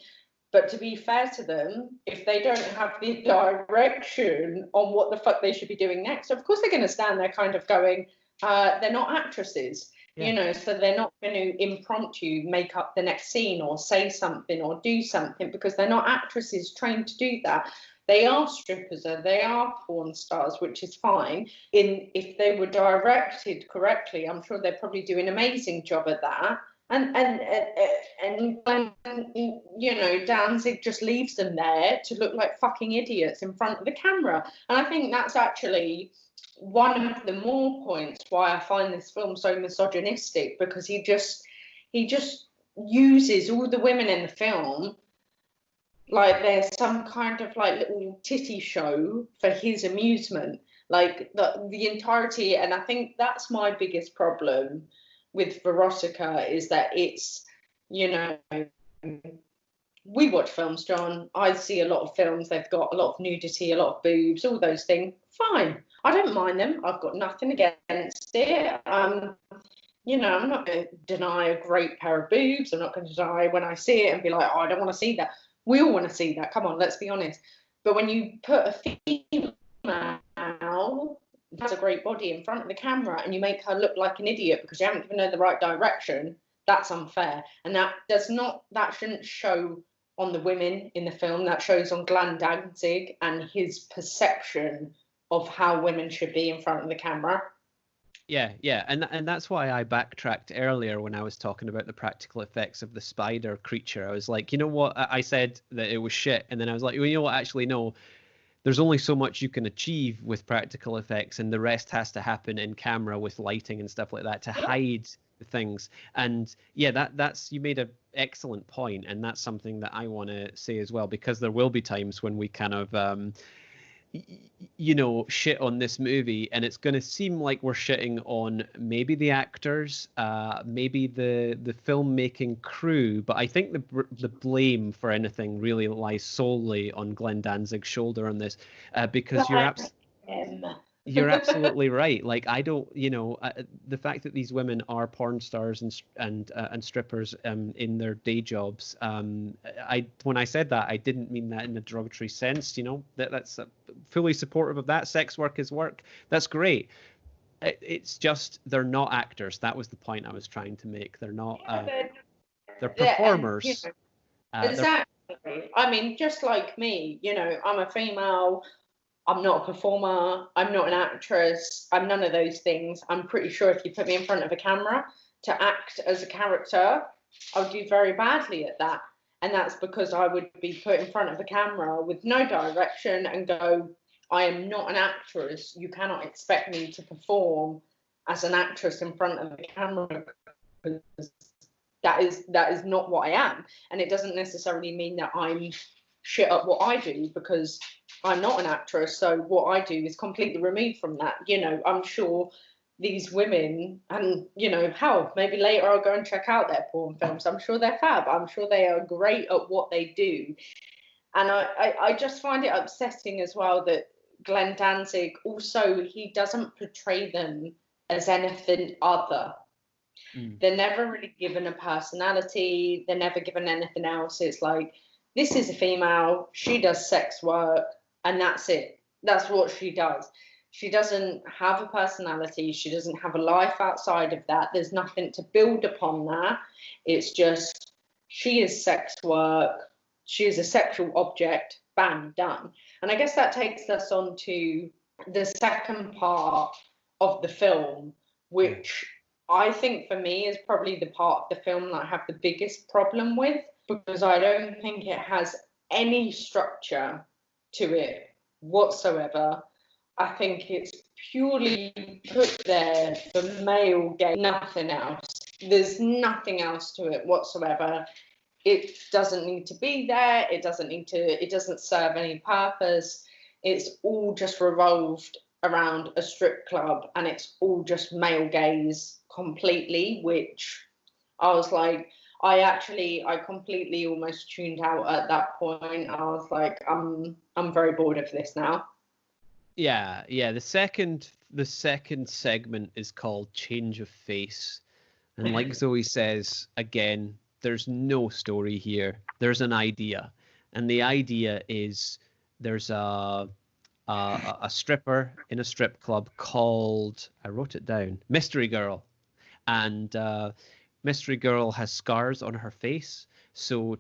But to be fair to them, if they don't have the direction on what the fuck they should be doing next, of course they're going to stand there kind of going, they're not actresses, so they're not going to impromptu make up the next scene or say something or do something, because they're not actresses trained to do that. They are strippers, they are porn stars, which is fine. If they were directed correctly, I'm sure they're probably doing an amazing job at that. And Danzig just leaves them there to look like fucking idiots in front of the camera. And I think that's actually one of the more points why I find this film so misogynistic, because he just uses all the women in the film like there's some kind of like little titty show for his amusement, like the entirety. And I think that's my biggest problem with Verotika, is that it's, you know, we watch films, John. I see a lot of films, they've got a lot of nudity, a lot of boobs, all those things. Fine. I don't mind them. I've got nothing against it. You know, I'm not going to deny a great pair of boobs. I'm not going to deny when I see it and be like, oh, I don't want to see that. We all want to see that. Come on, let's be honest. But when you put a female that's a great body in front of the camera and you make her look like an idiot because you haven't given her the right direction, that's unfair. And that shouldn't show on the women in the film. That shows on Glenn Danzig and his perception of how women should be in front of the camera. Yeah, and that's why I backtracked earlier when I was talking about the practical effects of the spider creature. I was like, you know what? I said that it was shit, and then I was like, well, you know what? Actually, no. There's only so much you can achieve with practical effects, and the rest has to happen in camera with lighting and stuff like that to hide the things. And yeah, that's you made an excellent point, and that's something that I want to say as well, because there will be times when we kind of you know, shit on this movie, and it's going to seem like we're shitting on maybe the actors, maybe the filmmaking crew, but I think the blame for anything really lies solely on Glenn Danzig's shoulder on this, because you're absolutely right. Like, I don't, you know, the fact that these women are porn stars and strippers in their day jobs. When I said that, I didn't mean that in a derogatory sense. You know, that's fully supportive of that. Sex work is work. That's great. It's just they're not actors. That was the point I was trying to make. They're not. They're performers. And, you know, exactly. I mean, just like me, you know, I'm a female. I'm not a performer. I'm not an actress. I'm none of those things. I'm pretty sure if you put me in front of a camera to act as a character, I would do very badly at that. And that's because I would be put in front of a camera with no direction and go, I am not an actress. You cannot expect me to perform as an actress in front of the camera, because that is not what I am. And it doesn't necessarily mean that I'm shit at what I do, because I'm not an actress, so what I do is completely removed from that. You know, I'm sure these women, and, you know, hell, maybe later I'll go and check out their porn films. I'm sure they're fab. I'm sure they are great at what they do. And I just find it upsetting as well that Glenn Danzig also, he doesn't portray them as anything other. They're never really given a personality. They're never given anything else. It's like, this is a female, she does sex work, and that's it. That's what she does. She doesn't have a personality. She doesn't have a life outside of that. There's nothing to build upon that. It's just, she is sex work. She is a sexual object. Bam, done. And I guess that takes us on to the second part of the film, which I think for me is probably the part of the film that I have the biggest problem with, because I don't think it has any structure to it whatsoever. I think it's purely put there for male gaze, nothing else. There's nothing else to it whatsoever. It doesn't need to be there. It doesn't serve any purpose. It's all just revolved around a strip club, and it's all just male gaze completely, which I was like, I completely almost tuned out at that point. I was like, I'm very bored of this now. Yeah. The second segment is called Change of Face, and like Zoe says, again, there's no story here. There's an idea, and the idea is there's a stripper in a strip club called, I wrote it down, Mystery Girl, and Mystery Girl has scars on her face. So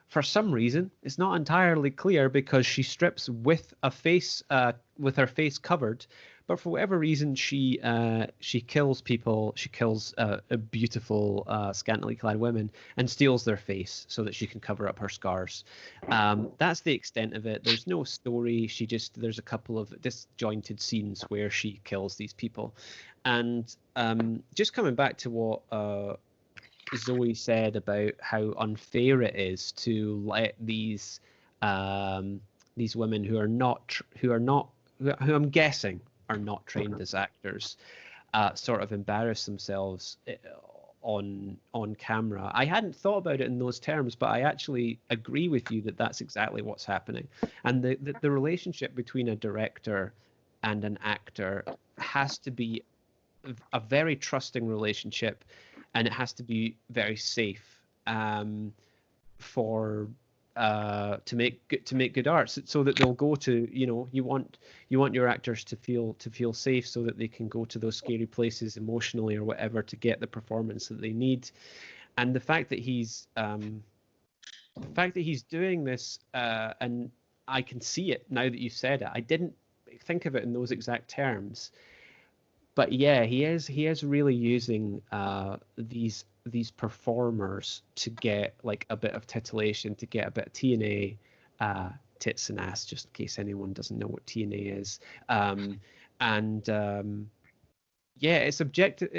for some reason, it's not entirely clear, because she strips with a face, with her face covered, but for whatever reason, she kills people. She kills beautiful, scantily clad women and steals their face so that she can cover up her scars. That's the extent of it. There's no story. There's a couple of disjointed scenes where she kills these people. And just coming back to what Zoe said about how unfair it is to let these women who are not who I'm guessing are not trained as actors sort of embarrass themselves on camera. I hadn't thought about it in those terms, but I actually agree with you that that's exactly what's happening. And the relationship between a director and an actor has to be a very trusting relationship, and it has to be very safe for to make good art, so that they'll go to, you want your actors to feel safe, so that they can go to those scary places emotionally or whatever to get the performance that they need. And the fact that he's doing this, and I can see it now that you said it. I didn't think of it in those exact terms, but yeah, he is really using these performers to get like a bit of titillation, to get a bit of TNA, tits and ass, just in case anyone doesn't know what TNA is. Yeah, it's objective.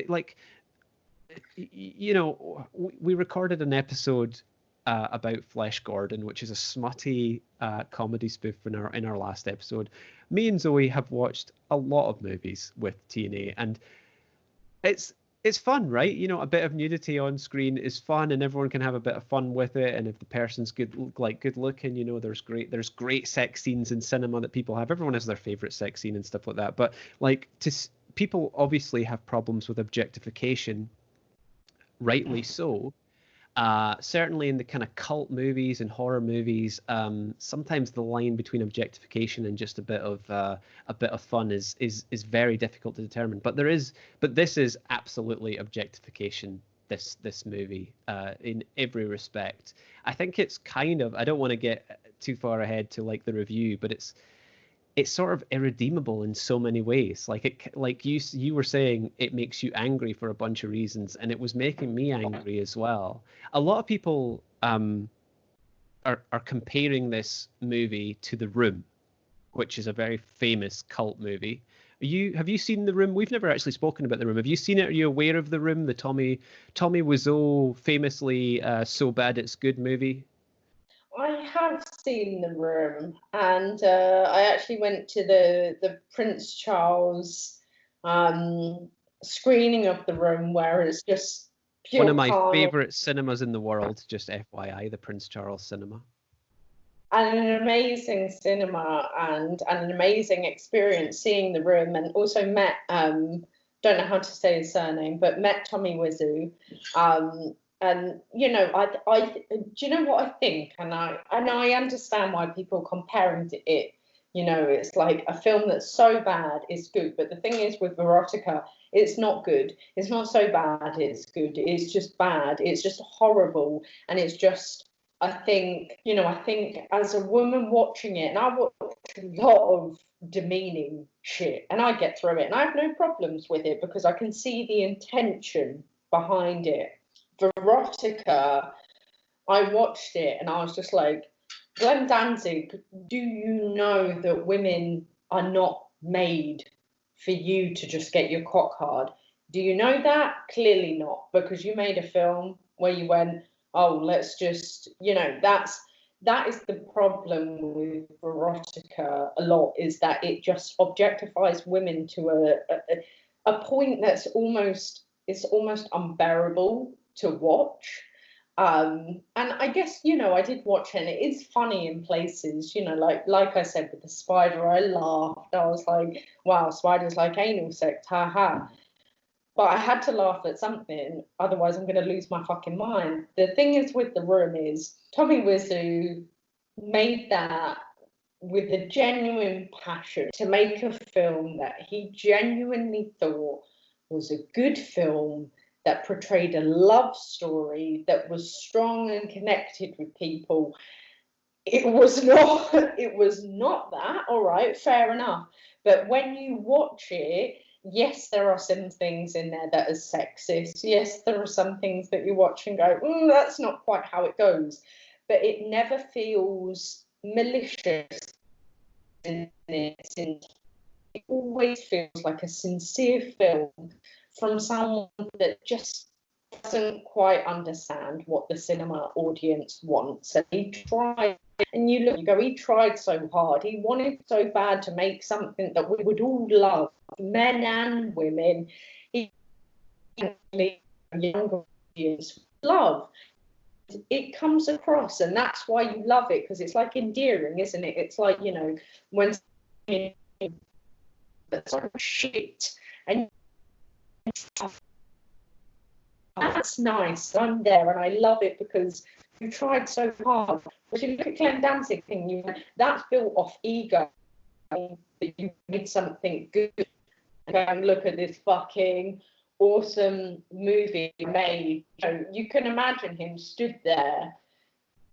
We recorded an episode about Flesh Gordon, which is a smutty comedy spoof in our last episode. Me and Zoe have watched a lot of movies with TNA, and it's fun, right? A bit of nudity on screen is fun, and everyone can have a bit of fun with it. And if the person's good looking, there's great sex scenes in cinema that people have. Everyone has their favorite sex scene and stuff like that. But people obviously have problems with objectification, rightly so. Certainly in the kind of cult movies and horror movies, sometimes the line between objectification and just a bit of fun is very difficult to determine. But this is absolutely objectification. This movie, in every respect. I think it's kind of, I don't want to get too far ahead to like the review, but it's sort of irredeemable in so many ways. Like you were saying, it makes you angry for a bunch of reasons, and it was making me angry as well. A lot of people are comparing this movie to The Room, which is a very famous cult movie. Have you seen The Room? We've never actually spoken about The Room. Have you seen it? Are you aware of The Room, the Tommy Wiseau famously So Bad It's Good movie? I have seen The Room, and I actually went to the Prince Charles screening of The Room, where it's just pure one of my carnage. favorite cinemas in the world, just FYI, the Prince Charles Cinema. And an amazing cinema and an amazing experience seeing The Room, and also met don't know how to say his surname, but met Tommy Wiseau. And I do you know what I think? And I understand why people are comparing to it. It's like a film that's so bad it's good. But the thing is with Verotika, it's not good. It's not so bad it's good. It's just bad. It's just horrible. And it's just, I think as a woman watching it, and I watch a lot of demeaning shit, and I get through it, and I have no problems with it because I can see the intention behind it. Verotika, I watched it and I was just like, Glenn Danzig, do you know that women are not made for you to just get your cock hard? Do you know that? Clearly not, because you made a film where you went, oh, let's just, that is the problem with Verotika a lot, is that it just objectifies women to a point that's almost unbearable to watch. And I guess, I did watch it, and it is funny in places, like I said with the spider, I laughed. I was like, wow, spiders like anal sex, haha. But I had to laugh at something, otherwise I'm going to lose my fucking mind. The thing is with The Room is Tommy Wiseau made that with a genuine passion to make a film that he genuinely thought was a good film, that portrayed a love story that was strong and connected with people. It was not that, all right, fair enough. But when you watch it, yes, there are some things in there that are sexist. Yes, there are some things that you watch and go, that's not quite how it goes. But it never feels malicious in it. It always feels like a sincere film from someone that just doesn't quite understand what the cinema audience wants, and he tried. And you look, you go, he tried so hard. He wanted so bad to make something that we would all love, men and women. He younger audience love. It comes across, and that's why you love it, because it's like endearing, isn't it? It's like, you know, when that's like shit, and that's nice. I'm there, and I love it because you tried so hard. But if you look at Glenn Danzig thing, that's built off ego. That you made something good. Go and look at this fucking awesome movie made. So you can imagine him stood there,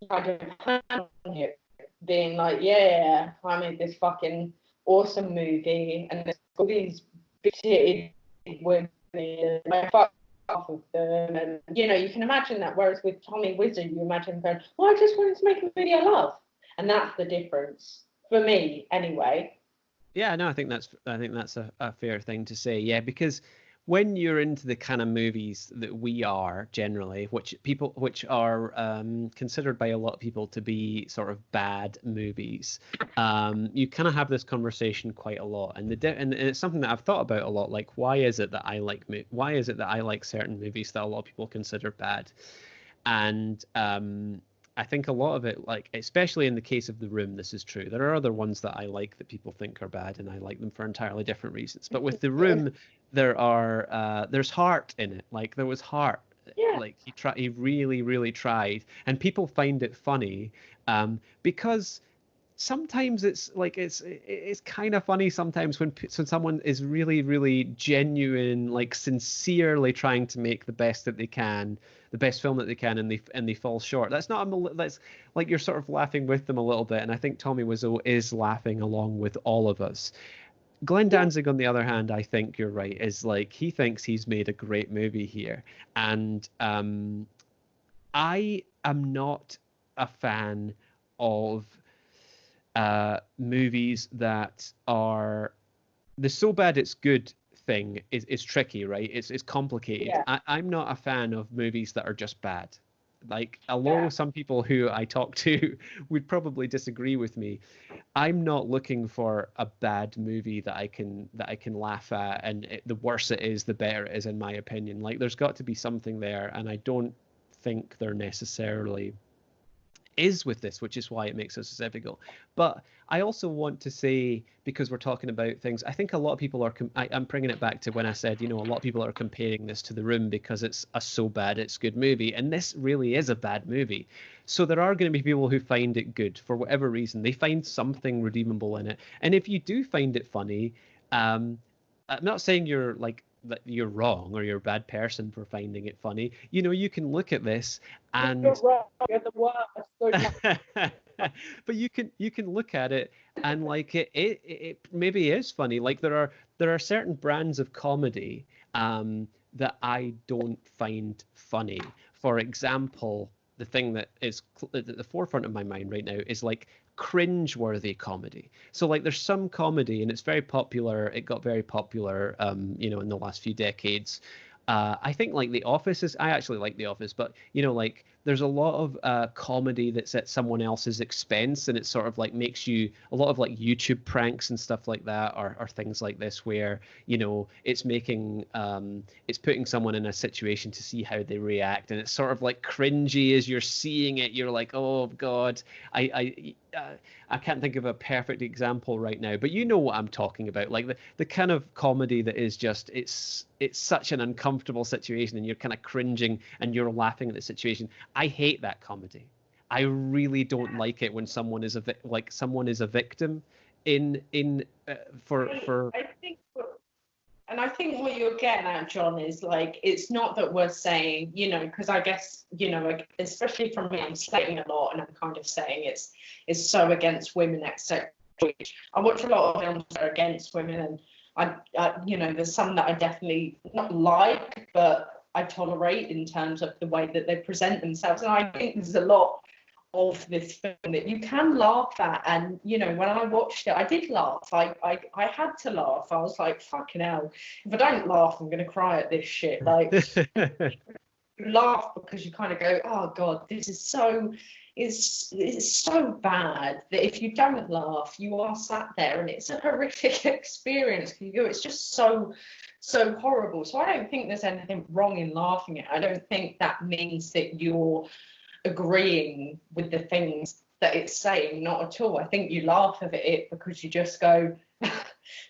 kind of hand on it, being like, "Yeah, I made this fucking awesome movie, and there's all these big women, and I fuck off of them." And you know, you can imagine that. Whereas with Tommy Wiseau, you imagine him going, "Well, I just wanted to make a movie I love," and that's the difference for me, anyway. Yeah, no, I think that's a fair thing to say. Yeah, because when you're into the kind of movies that we are generally, which are considered by a lot of people to be sort of bad movies, you kind of have this conversation quite a lot, and and it's something that I've thought about a lot. Like, why is it that I like certain movies that a lot of people consider bad? And I think a lot of it, like especially in the case of The Room, this is true. There are other ones that I like that people think are bad, and I like them for entirely different reasons. But with The Room, there's heart in it. Like there was heart. Yeah. Like he really, really tried, and people find it funny, because sometimes it's like it's kind of funny sometimes when someone is really, really genuine, like sincerely trying to make the best that they can, the best film that they can, and they fall short. That's like you're sort of laughing with them a little bit, and I think Tommy Wiseau is laughing along with all of us. Glenn Danzig, on the other hand, I think you're right, is like he thinks he's made a great movie here, and I am not a fan of movies that are the so bad it's good thing is tricky, right? It's complicated. Yeah. I'm not a fan of movies that are just bad. Like, although some people who I talk to would probably disagree with me, I'm not looking for a bad movie that I can laugh at, and the worse it is, the better it is, in my opinion. Like, there's got to be something there, and I don't think there necessarily is with this, which is why it makes it so difficult. But I also want to say, because we're talking about things, I think a lot of people are, I'm bringing it back to when I said, you know, a lot of people are comparing this to The Room because it's a so bad it's good movie, and this really is a bad movie. So there are going to be people who find it good for whatever reason. They find something redeemable in it, and if you do find it funny, I'm not saying you're like that you're wrong or you're a bad person for finding it funny. You know, you can look at this and You're wrong, you're the worst. but you can look at it and like it maybe is funny. Like there are certain brands of comedy that I don't find funny. For example, the thing that is at the forefront of my mind right now is like cringe-worthy comedy. So like there's some comedy, and it's very popular. It got very popular, you know, in the last few decades. I think like The Office is. I actually like The Office, but you know, like there's a lot of comedy that's at someone else's expense, and it sort of like makes you a lot of like YouTube pranks and stuff like that, or things like this where you know it's making it's putting someone in a situation to see how they react, and it's sort of like cringy as you're seeing it. You're like, oh God, I can't think of a perfect example right now, but you know what I'm talking about. Like the kind of comedy that is just it's such an uncomfortable situation, and you're kind of cringing and you're laughing at the situation. I hate that comedy. I really don't like it when someone is a victim for. I think what you're getting at, John, is like, it's not that we're saying, you know, because I guess, you know, like, especially from me, I'm slating a lot, and I'm kind of saying it's so against women, etc. I watch a lot of films that are against women, and I you know, there's some that I definitely not like, but I tolerate in terms of the way that they present themselves. And I think there's a lot of this film that you can laugh at, and you know, when I watched it, I did laugh. I had to laugh. I was like, fucking hell, if I don't laugh, I'm gonna cry at this shit. Like laugh because you kind of go, oh God, this is so, it's so bad that if you don't laugh, you are sat there and it's a horrific experience. You go, it's just so horrible. So I don't think there's anything wrong in laughing at it. I don't think that means that you're agreeing with the things that it's saying, not at all. I think you laugh at it because you just go, do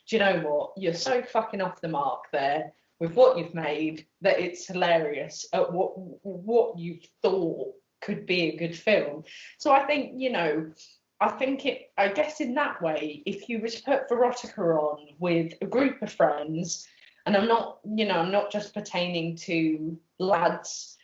you know what? You're so fucking off the mark there with what you've made that it's hilarious at what you thought could be a good film. So I think, you know, I guess in that way, if you were to put Verotika on with a group of friends, and I'm not just pertaining to lads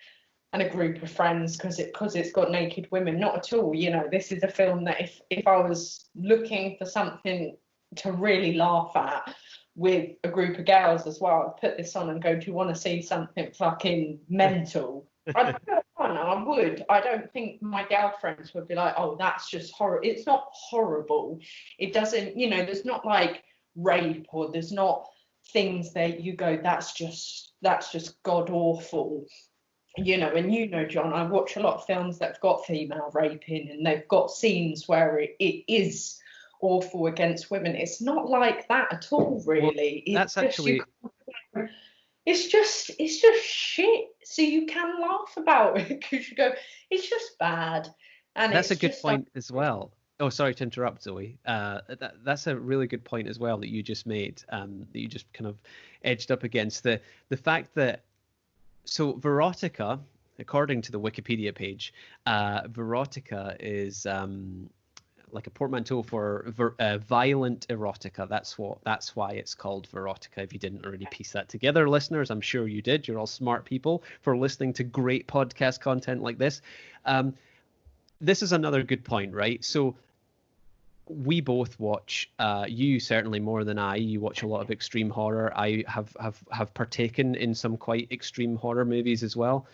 and a group of friends because it's got naked women, not at all. You know, this is a film that if I was looking for something to really laugh at with a group of girls as well, I'd put this on and go, do you want to see something fucking mental? I would. I don't think my girlfriends would be like, oh, that's just horrible. It's not horrible. It doesn't, you know, there's not like rape or there's not things that you go, that's just god awful. You know, and you know, John, I watch a lot of films that have got female raping and they've got scenes where it is awful against women. It's not like that at all, really. Well, that's actually... It's just shit. So you can laugh about it because you go, it's just bad. And that's a good point as well. Oh, sorry to interrupt, Zoe. That's a really good point as well that you just made, that you just kind of edged up against the fact that, so Verotika, according to the Wikipedia page, Verotika is like a portmanteau for violent erotica. That's why it's called Verotika. If you didn't already piece that together, listeners, I'm sure you did. You're all smart people for listening to great podcast content like this. This is another good point, right? So we both watch, you certainly more than I, you watch a lot of extreme horror. I have partaken in some quite extreme horror movies as well.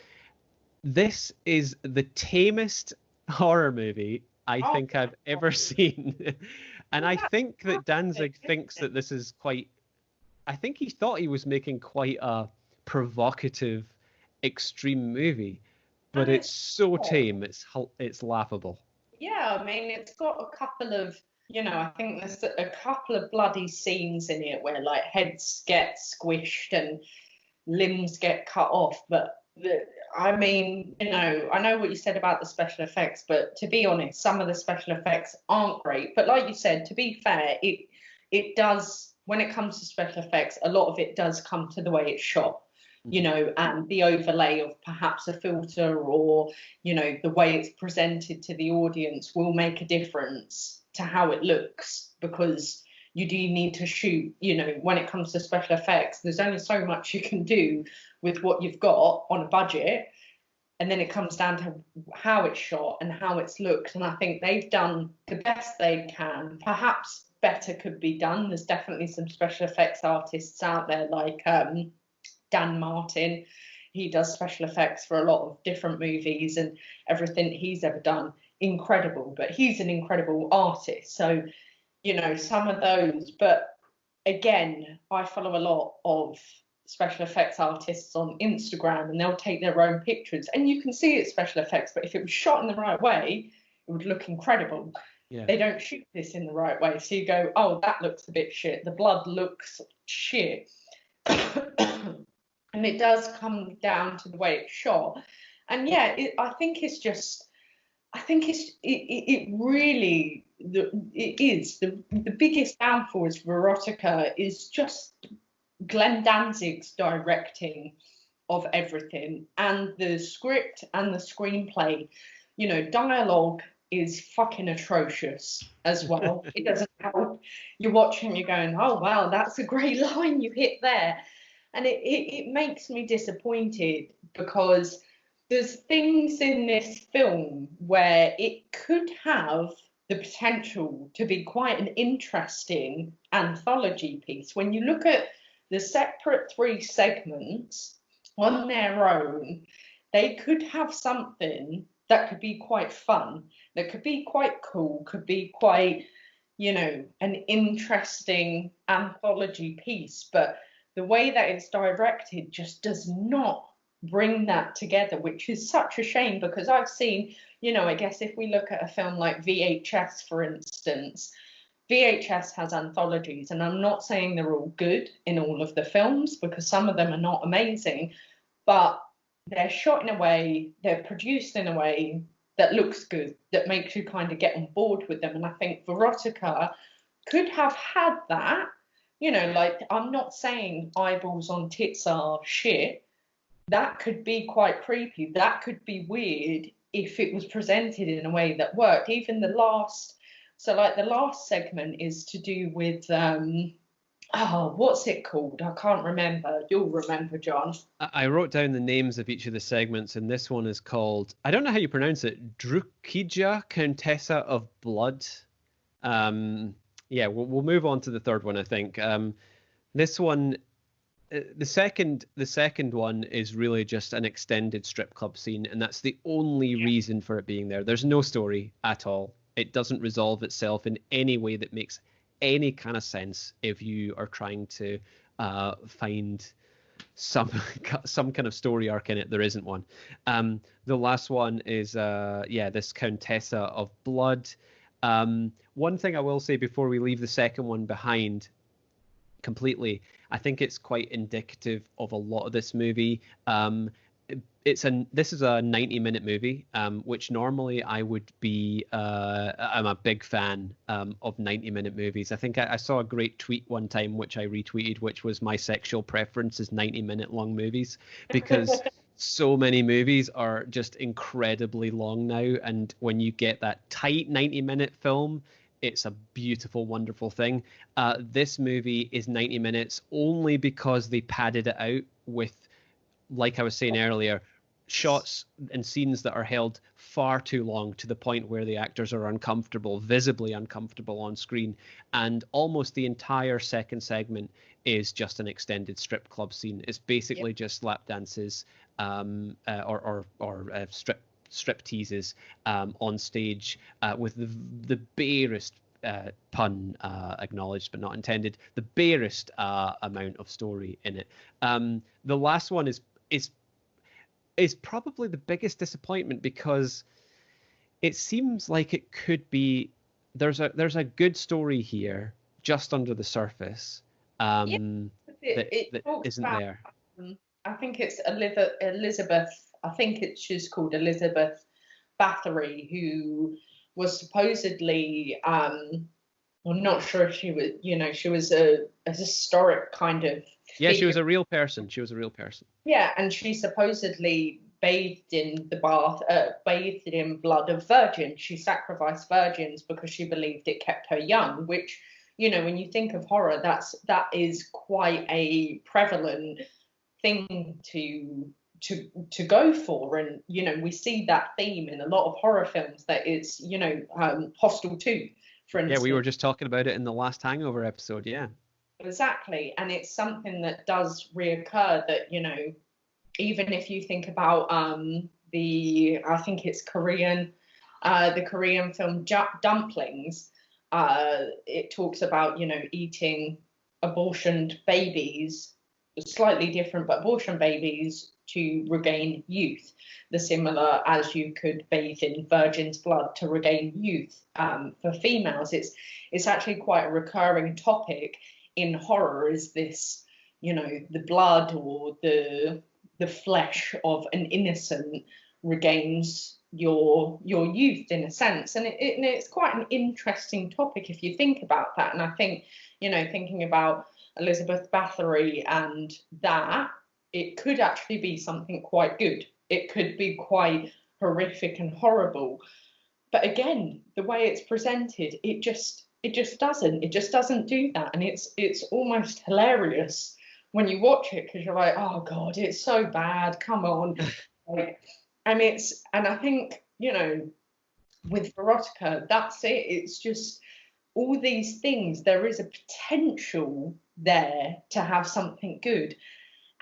This is the tamest horror movie I think I've ever seen. And I think that Danzig thinks that this is quite, I think he thought he was making quite a provocative, extreme movie, but it's so tame, it's laughable. Yeah, I mean, it's got a couple of, you know, I think there's a couple of bloody scenes in it where like heads get squished and limbs get cut off, but I mean, you know, I know what you said about the special effects, but to be honest, some of the special effects aren't great. But like you said, to be fair, it does, when it comes to special effects, a lot of it does come to the way it's shot, you know, and the overlay of perhaps a filter or, you know, the way it's presented to the audience will make a difference to how it looks, because you do need to shoot, you know, when it comes to special effects, there's only so much you can do with what you've got on a budget, and then it comes down to how it's shot and how it's looked. And I think they've done the best they can. Perhaps better could be done. There's definitely some special effects artists out there like Dan Martin. He does special effects for a lot of different movies, and everything he's ever done, incredible. But he's an incredible artist, so you know, some of those. But again, I follow a lot of special effects artists on Instagram, and they'll take their own pictures and you can see it's special effects, but if it was shot in the right way, it would look incredible. Yeah. They don't shoot this in the right way, so you go, oh, that looks a bit shit, the blood looks shit. And it does come down to the way it's shot. And yeah, I think it's really, it is the biggest downfall is Verotika is just Glenn Danzig's directing of everything, and the script and the screenplay. You know, dialogue is fucking atrocious as well. It doesn't help. You're watching, you're going, oh wow, that's a great line you hit there, and it makes me disappointed, because there's things in this film where it could have the potential to be quite an interesting anthology piece. When you look at the separate 3 segments on their own, they could have something that could be quite fun, that could be quite cool, could be quite, you know, an interesting anthology piece. But the way that it's directed just does not bring that together, which is such a shame, because I've seen, I guess if we look at a film like VHS, for instance, VHS has anthologies, and I'm not saying they're all good in all of the films, because some of them are not amazing, but they're shot in a way, they're produced in a way that looks good, that makes you kind of get on board with them. And I think Verotika could have had that. Like, I'm not saying eyeballs on tits are shit. That could be quite creepy. That could be weird if it was presented in a way that worked. Even the last segment is to do with what's it called? I can't remember. You'll remember, John. I wrote down the names of each of the segments, and this one is called, I don't know how you pronounce it, Drukija, Countessa of Blood. Yeah, we'll move on to the third one, I think. This one, the second one is really just an extended strip club scene, and that's the only reason for it being there. There's no story at all. It doesn't resolve itself in any way that makes any kind of sense if you are trying to find some kind of story arc in it. There isn't one. The last one is this Countessa of Blood. One thing I will say before we leave the second one behind completely, I think it's quite indicative of a lot of this movie. This is a 90-minute movie, which normally I would be. I'm a big fan of 90-minute movies. I think I saw a great tweet one time, which I retweeted, which was my sexual preference is 90-minute long movies, because so many movies are just incredibly long now, and when you get that tight 90-minute film, it's a beautiful, wonderful thing. This movie is 90 minutes only because they padded it out with, like I was saying earlier, shots and scenes that are held far too long, to the point where the actors are uncomfortable, visibly uncomfortable on screen. And almost the entire second segment is just an extended strip club scene. It's basically just lap dances or strip teases on stage with the barest pun acknowledged but not intended, the barest amount of story in it. The last one is probably the biggest disappointment, because it seems like it could be, there's a good story here just under the surface that isn't about, there. I think it's Elizabeth. I think she's called Elizabeth Bthory, who was supposedly, I'm not sure if she was, she was a historic kind of figure. She was a real person. Yeah, and she supposedly bathed in blood of virgins. She sacrificed virgins because she believed it kept her young, which, when you think of horror, that is quite a prevalent thing to go for. And we see that theme in a lot of horror films, that it's Hostel 2, for instance. Yeah, we were just talking about it in the last Hangover episode. Yeah, exactly. And it's something that does reoccur, that even if you think about I think it's Korean, the Korean film Dumplings, it talks about eating abortioned babies, slightly different, but abortion babies, to regain youth, the similar as you could bathe in virgin's blood to regain youth. For females, it's actually quite a recurring topic in horror, is this, the blood or the flesh of an innocent regains your youth, in a sense. And it's quite an interesting topic if you think about that. And I think, thinking about Elizabeth Bthory and that, it could actually be something quite good. It could be quite horrific and horrible. But again, the way it's presented, it just doesn't do that. And it's almost hilarious when you watch it, because you're like, oh God, it's so bad. Come on. And I think, with Verotika, that's it. It's just all these things. There is a potential there to have something good,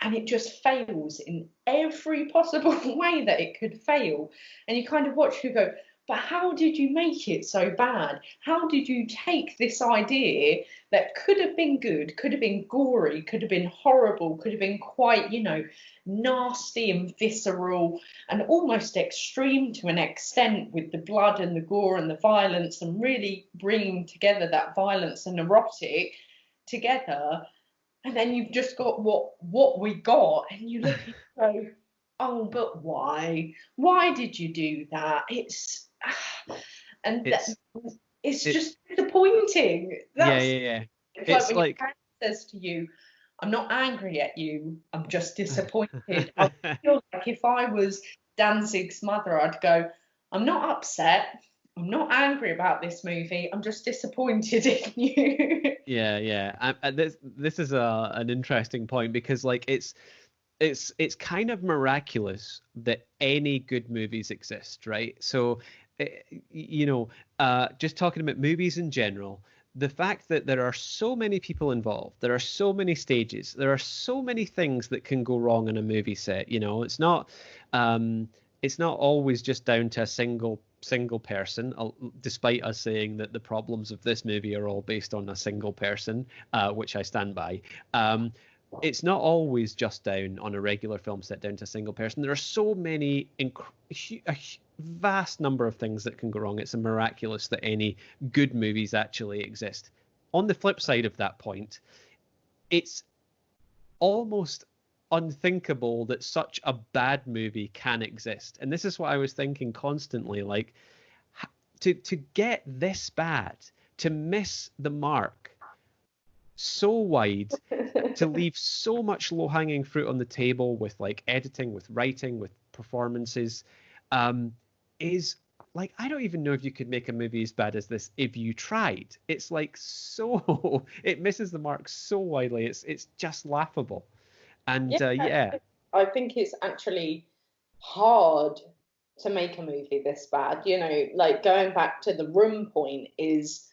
and it just fails in every possible way that it could fail. And you kind of watch, you go, but how did you make it so bad? How did you take this idea that could have been good, could have been gory, could have been horrible, could have been quite, nasty and visceral and almost extreme to an extent, with the blood and the gore and the violence, and really bringing together that violence and erotic together, and then you've just got what we got, and you look and go, oh, but why? Why did you do that? It's just disappointing. Yeah. It's like when your parent says to you, I'm not angry at you, I'm just disappointed. I feel like if I was Danzig's mother, I'd go, I'm not upset, I'm not angry about this movie, I'm just disappointed in you. Yeah. This is an interesting point, because like it's kind of miraculous that any good movies exist, right? So just talking about movies in general, the fact that there are so many people involved, there are so many stages, there are so many things that can go wrong in a movie set. It's not always just down to a single person, despite us saying that the problems of this movie are all based on a single person, which I stand by. It's not always just down on a regular film set down to a single person. There are so many, a vast number of things that can go wrong. It's miraculous that any good movies actually exist. On the flip side of that point, it's almost unthinkable that such a bad movie can exist. And this is what I was thinking constantly, like, to get this bad, to miss the mark so wide, to leave so much low-hanging fruit on the table with like editing, with writing, with performances, is like, I don't even know if you could make a movie as bad as this if you tried. It's like, so it misses the mark so widely. It's just laughable. And I think it's actually hard to make a movie this bad. Like going back to The Room point, is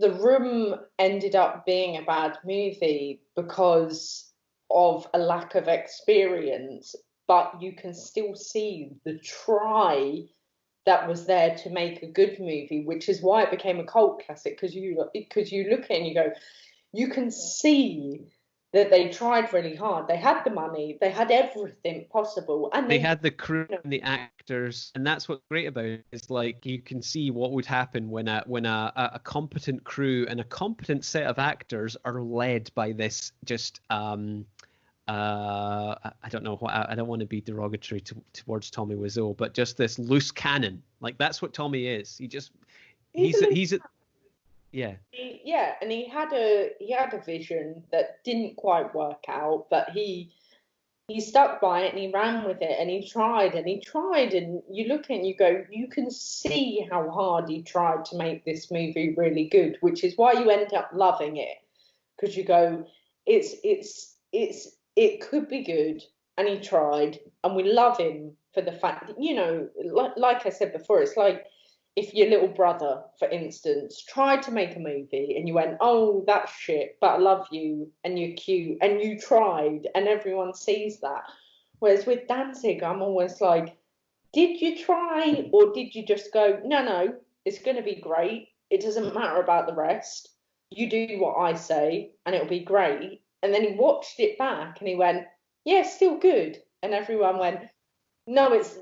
The Room ended up being a bad movie because of a lack of experience, but you can still see the try that was there to make a good movie, which is why it became a cult classic, because you look at it and you go, you can see that they tried really hard. They had the money, they had everything possible, and they had the crew and the actors, and that's what's great about it, is like you can see what would happen when a competent crew and a competent set of actors are led by this just I don't know what, I don't want to be derogatory towards Tommy Wiseau, but just this loose cannon. Like that's what Tommy is. He's a yeah. And he had a vision that didn't quite work out, but he stuck by it and he ran with it and he tried and you look and you go, you can see how hard he tried to make this movie really good, which is why you end up loving it, because you go, it could be good, and he tried, and we love him for the fact that, like I said before, it's like if your little brother, for instance, tried to make a movie and you went, oh, that's shit, but I love you and you're cute and you tried, and everyone sees that. Whereas with Danzig, I'm always like, did you try, or did you just go, no, it's going to be great, it doesn't matter about the rest, you do what I say and it'll be great? And then he watched it back and he went, yeah, still good. And everyone went, no, it's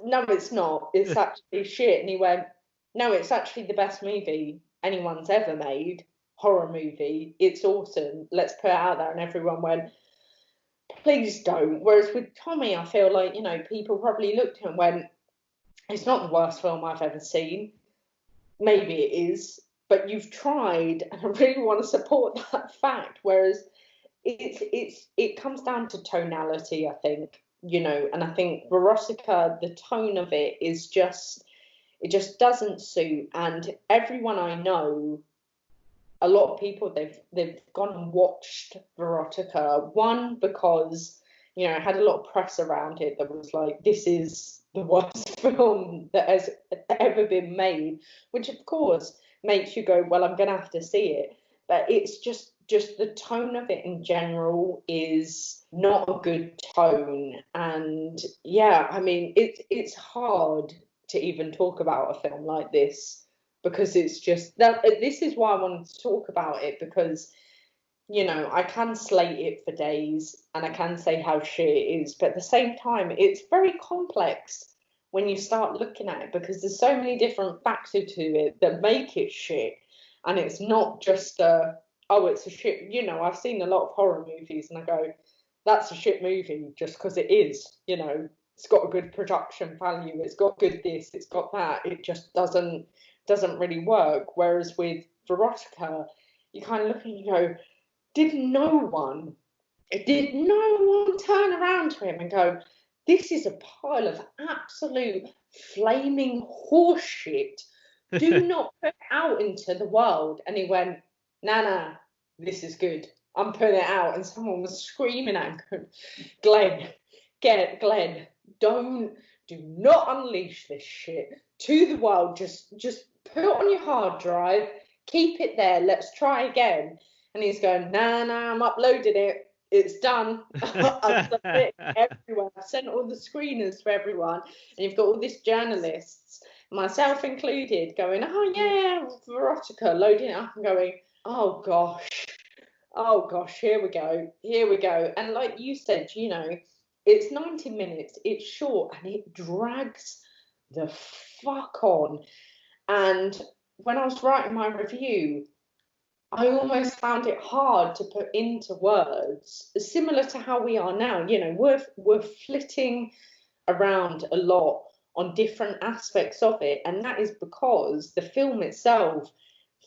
not, it's actually shit. And he went, no, it's actually the best movie anyone's ever made, horror movie, it's awesome, let's put it out there. And everyone went, please don't. Whereas with Tommy, I feel like, people probably looked at him and went, it's not the worst film I've ever seen, maybe it is, but you've tried, and I really want to support that fact. Whereas it comes down to tonality, I think, and I think Verotika, the tone of it is just, it just doesn't suit. And everyone I know, a lot of people, they've gone and watched Verotika, one because it had a lot of press around it that was like, this is the worst film that has ever been made, which of course makes you go, well, I'm gonna have to see it. But it's just the tone of it in general is not a good tone. And yeah, I mean, it's hard to even talk about a film like this, because it's just that this is why I wanted to talk about it, because you know, I can slate it for days and I can say how shit it is, but at the same time, it's very complex when you start looking at it, because there's so many different factors to it that make it shit. And it's not just oh, it's a shit. You know, I've seen a lot of horror movies and I go, that's a shit movie just because it is. You know, it's got a good production value, it's got good this, it's got that. It just doesn't really work. Whereas with Verotika, you kind of look and you go, did no one turn around to him and go, this is a pile of absolute flaming horseshit. Do not put it out into the world. And he went, nah, this is good. I'm putting it out. And someone was screaming at him, Glenn, do not unleash this shit to the world. Just put it on your hard drive, keep it there, let's try again. And he's going, nah, I'm uploading it. It's done. I've sent it everywhere. I've sent all the screeners to everyone. And you've got all these journalists, myself included, going, oh, yeah, Verotika, loading it up and going, oh, gosh, here we go. And like you said, you know, it's 90 minutes. It's short and it drags the fuck on. And when I was writing my review, I almost found it hard to put into words, similar to how we are now. You know, we're flitting around a lot on different aspects of it, and that is because the film itself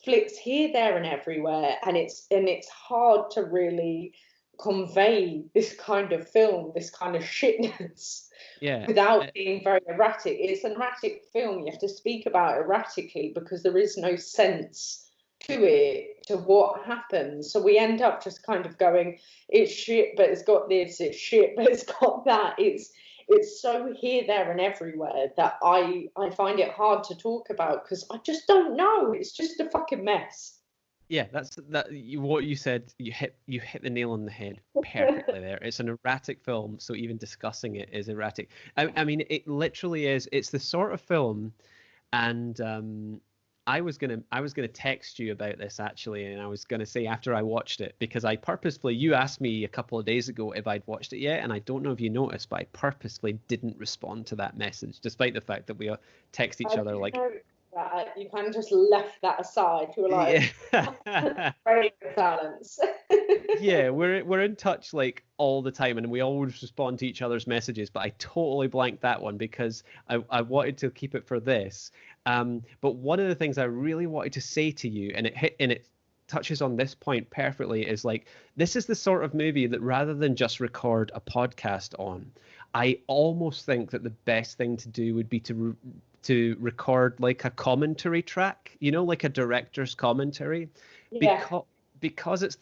flits here, there, and everywhere, and it's hard to really convey this kind of film, this kind of shitness, without being very erratic. It's an erratic film. You have to speak about it erratically because there is no sense to it, to what happens. So we end up just kind of going, it's shit, but it's got this, it's shit, but it's got that. It's so here, there, and everywhere that I find it hard to talk about because I just don't know. It's just a fucking mess. Yeah, what you said. You hit the nail on the head perfectly there. It's an erratic film, so even discussing it is erratic. I mean, it literally is. It's the sort of film, and I was gonna text you about this actually, and I was gonna say after I watched it, because you asked me a couple of days ago if I'd watched it yet, and I don't know if you noticed, but I purposefully didn't respond to that message, despite the fact that we text each other like. You kind of just left that aside. You were like, radio silence. Yeah, we're in touch like all the time, and we always respond to each other's messages. But I totally blanked that one because I wanted to keep it for this. But one of the things I really wanted to say to you, and it touches on this point perfectly, is like, this is the sort of movie that rather than just record a podcast on, I almost think that the best thing to do would be to record like a commentary track, you know, like a director's commentary. Yeah. Because it's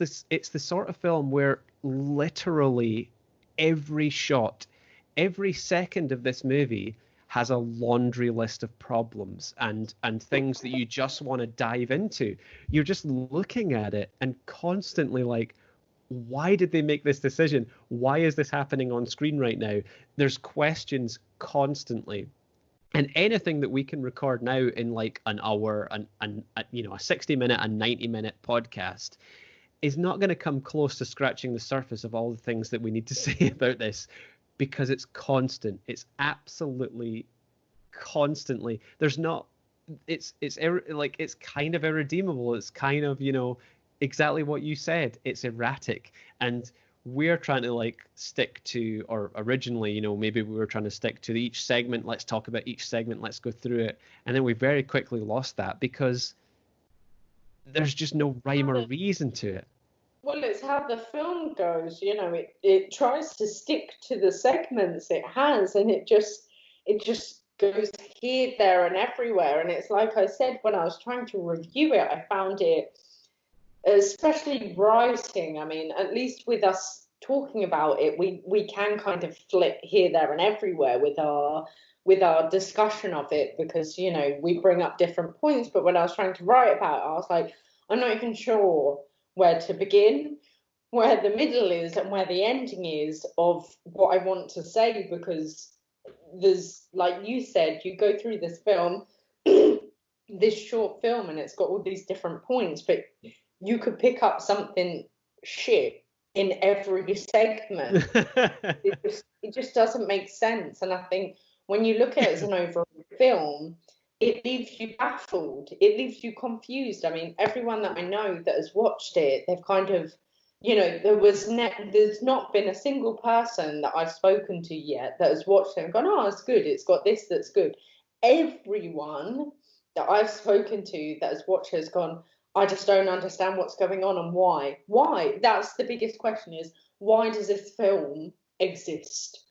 the sort of film where literally every shot, every second of this movie has a laundry list of problems and things that you just want to dive into. You're just looking at it and constantly like, why did they make this decision? Why is this happening on screen right now? There's questions constantly. And anything that we can record now in like an hour, and you know, a 60-minute and 90-minute podcast is not going to come close to scratching the surface of all the things that we need to say about this, because it's constant. It's absolutely constantly. There's not. It's kind of irredeemable. It's kind of, you know, exactly what you said. It's erratic, and we're trying to like stick to, or originally, you know, maybe we were trying to stick to each segment. Let's talk about each segment. Let's go through it. And then we very quickly lost that because there's just no rhyme or reason to it. Well, it's how the film goes, you know, it tries to stick to the segments it has, and it just goes here, there, and everywhere. And it's like I said, when I was trying to review it, I found it, especially writing, I mean, at least with us talking about it, we can kind of flip here, there, and everywhere with our discussion of it, because, you know, we bring up different points. But when I was trying to write about it, I was like, I'm not even sure where to begin, where the middle is, and where the ending is of what I want to say, because there's, like you said, you go through this film, this short film, and it's got all these different points, but you could pick up something shit in every segment. it just doesn't make sense. And I think when you look at it as an overall film, it leaves you baffled. It leaves you confused. I mean, everyone that I know that has watched it, they've kind of, you know, there's not been a single person that I've spoken to yet that has watched it and gone, oh, it's good. It's got this that's good. Everyone that I've spoken to that has watched it has gone, I just don't understand what's going on and why. Why? That's the biggest question, is why does this film exist?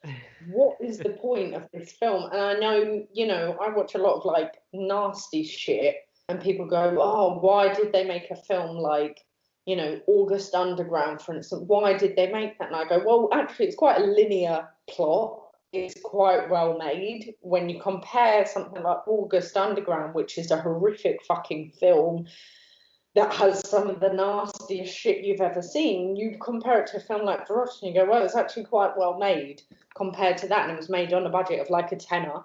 What is the point of this film? And I know, you know, I watch a lot of like nasty shit, and people go, oh, why did they make a film like, you know, August Underground, for instance? Why did they make that? And I go, well, actually, it's quite a linear plot. It's quite well made. When you compare something like August Underground, which is a horrific fucking film that has some of the nastiest shit you've ever seen, you compare it to a film like Verotika and you go, well, it's actually quite well made compared to that. And it was made on a budget of like a tenner,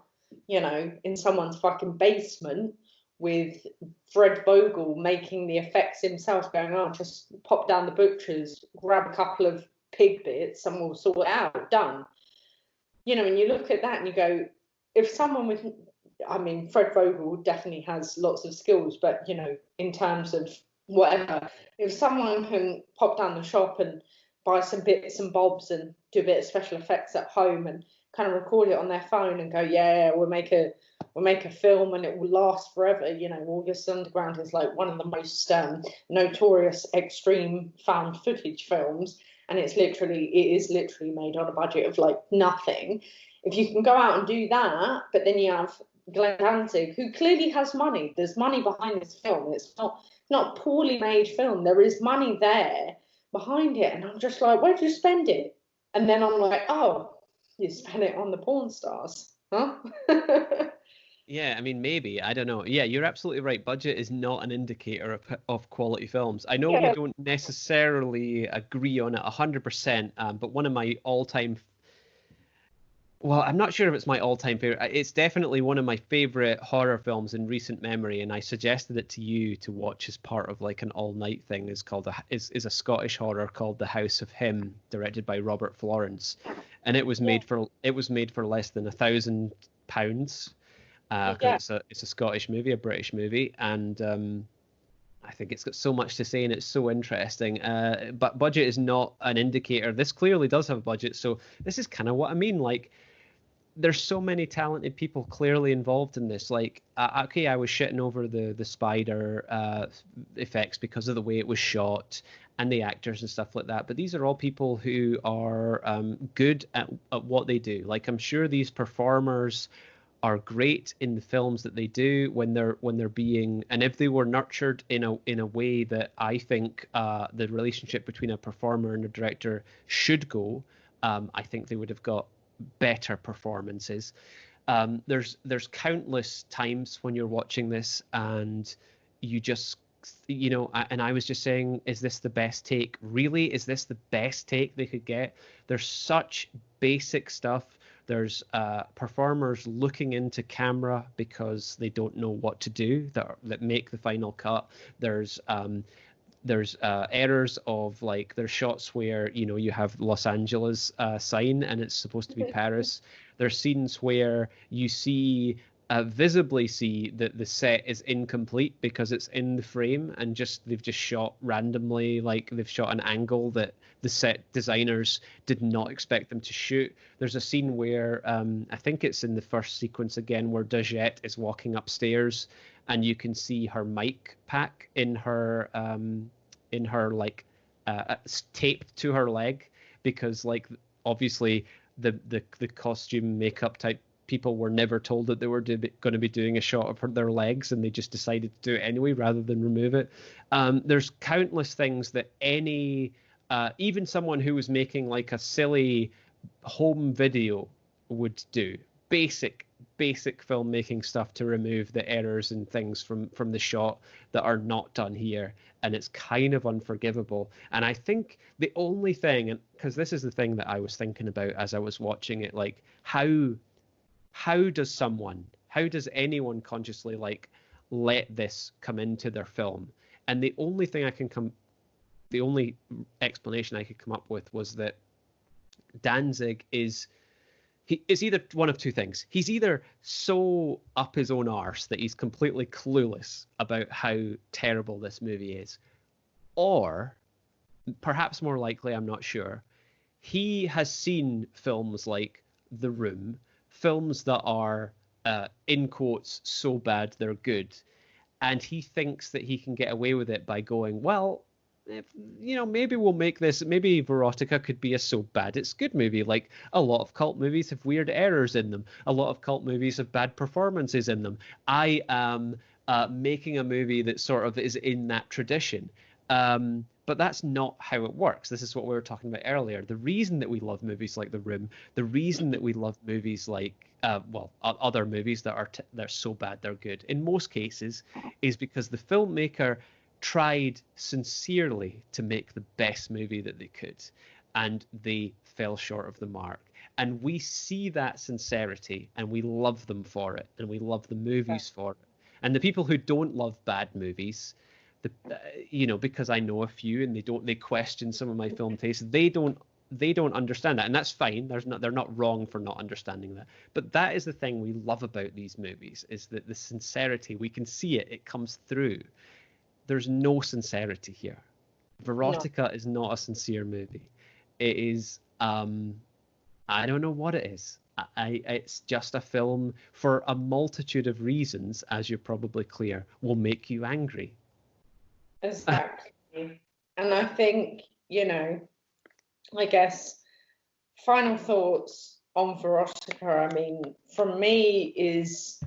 you know, in someone's fucking basement, with Fred Vogel making the effects himself, going, oh, just pop down the butcher's, grab a couple of pig bits and we'll sort it out, done. You know, and you look at that and you go, if someone with, I mean, Fred Vogel definitely has lots of skills, but, you know, in terms of whatever, if someone can pop down the shop and buy some bits and bobs and do a bit of special effects at home and kind of record it on their phone and go, yeah, we'll make a film and it will last forever. You know, August Underground is like one of the most notorious extreme found footage films, and it is literally made on a budget of like nothing. If you can go out and do that, but then you have Glenn Danzig, who clearly has money. There's money behind this film. It's not a poorly made film. There is money there behind it. And I'm just like, where'd you spend it? And then I'm like, oh, you spent it on the porn stars, huh? Yeah, I mean, maybe. I don't know. Yeah, you're absolutely right. Budget is not an indicator of quality films. I know we don't necessarily agree on it 100%, but one of my all-time... Well, I'm not sure if it's my all-time favorite. It's definitely one of my favorite horror films in recent memory, and I suggested it to you to watch as part of like an all-night thing. Is a Scottish horror called The House of Him, directed by Robert Florence, and it was made for less than £1,000. Because it's a Scottish movie, a British movie, and I think it's got so much to say and it's so interesting. But budget is not an indicator. This clearly does have a budget, so this is kind of what I mean. Like, there's so many talented people clearly involved in this. Like, okay, I was shitting over the spider effects because of the way it was shot and the actors and stuff like that. But these are all people who are good at what they do. Like, I'm sure these performers are great in the films that they do when they're being, and if they were nurtured in a way that I think the relationship between a performer and a director should go, I think they would have got better performances. There's countless times when you're watching this and you just, you know, and I was just saying, is this the best take? Really? Is this the best take they could get? There's such basic stuff. There's performers looking into camera because they don't know what to do that make the final cut. There's errors of, like, there's shots where, you know, you have Los Angeles sign and it's supposed to be Paris. There's scenes where you visibly see that the set is incomplete because it's in the frame and they've just shot randomly, like they've shot an angle that the set designers did not expect them to shoot. There's a scene where I think it's in the first sequence again, where Dagette is walking upstairs and you can see her mic pack in her like taped to her leg, because like obviously the costume makeup type people were never told that they were going to be doing a shot of their legs, and they just decided to do it anyway rather than remove it. There's countless things that even someone who was making like a silly home video would do. Basic filmmaking stuff to remove the errors and things from the shot that are not done here, and it's kind of unforgivable. And I think the only thing, and because this is the thing that I was thinking about as I was watching it, like how how does anyone consciously like let this come into their film? And the only explanation I could come up with was that Danzig is either one of two things. He's either so up his own arse that he's completely clueless about how terrible this movie is, or perhaps more likely, I'm not sure, he has seen films like The Room, films that are in quotes so bad they're good, and he thinks that he can get away with it by going, well, if, maybe we'll make this, maybe Verotika could be a so bad it's good movie. Like, a lot of cult movies have weird errors in them. A lot of cult movies have bad performances in them. I am making a movie that sort of is in that tradition. But that's not how it works. This is what we were talking about earlier. The reason that we love movies like The Room, the reason that we love movies like, other movies that they're so bad they're good, in most cases, is because the filmmaker tried sincerely to make the best movie that they could, and they fell short of the mark. And we see that sincerity, and we love them for it, and we love the movies for it. And the people who don't love bad movies, because I know a few, and they question some of my film tastes, they don't understand that, and that's fine. They're not wrong for not understanding that. But that is the thing we love about these movies, is that the sincerity, we can see it comes through. There's no sincerity here. Verotika is not a sincere movie. It is, I don't know what it is. It's just a film for a multitude of reasons, as you're probably clear, will make you angry. Exactly. And I think, I guess, final thoughts on Verotika, I mean, from me, it's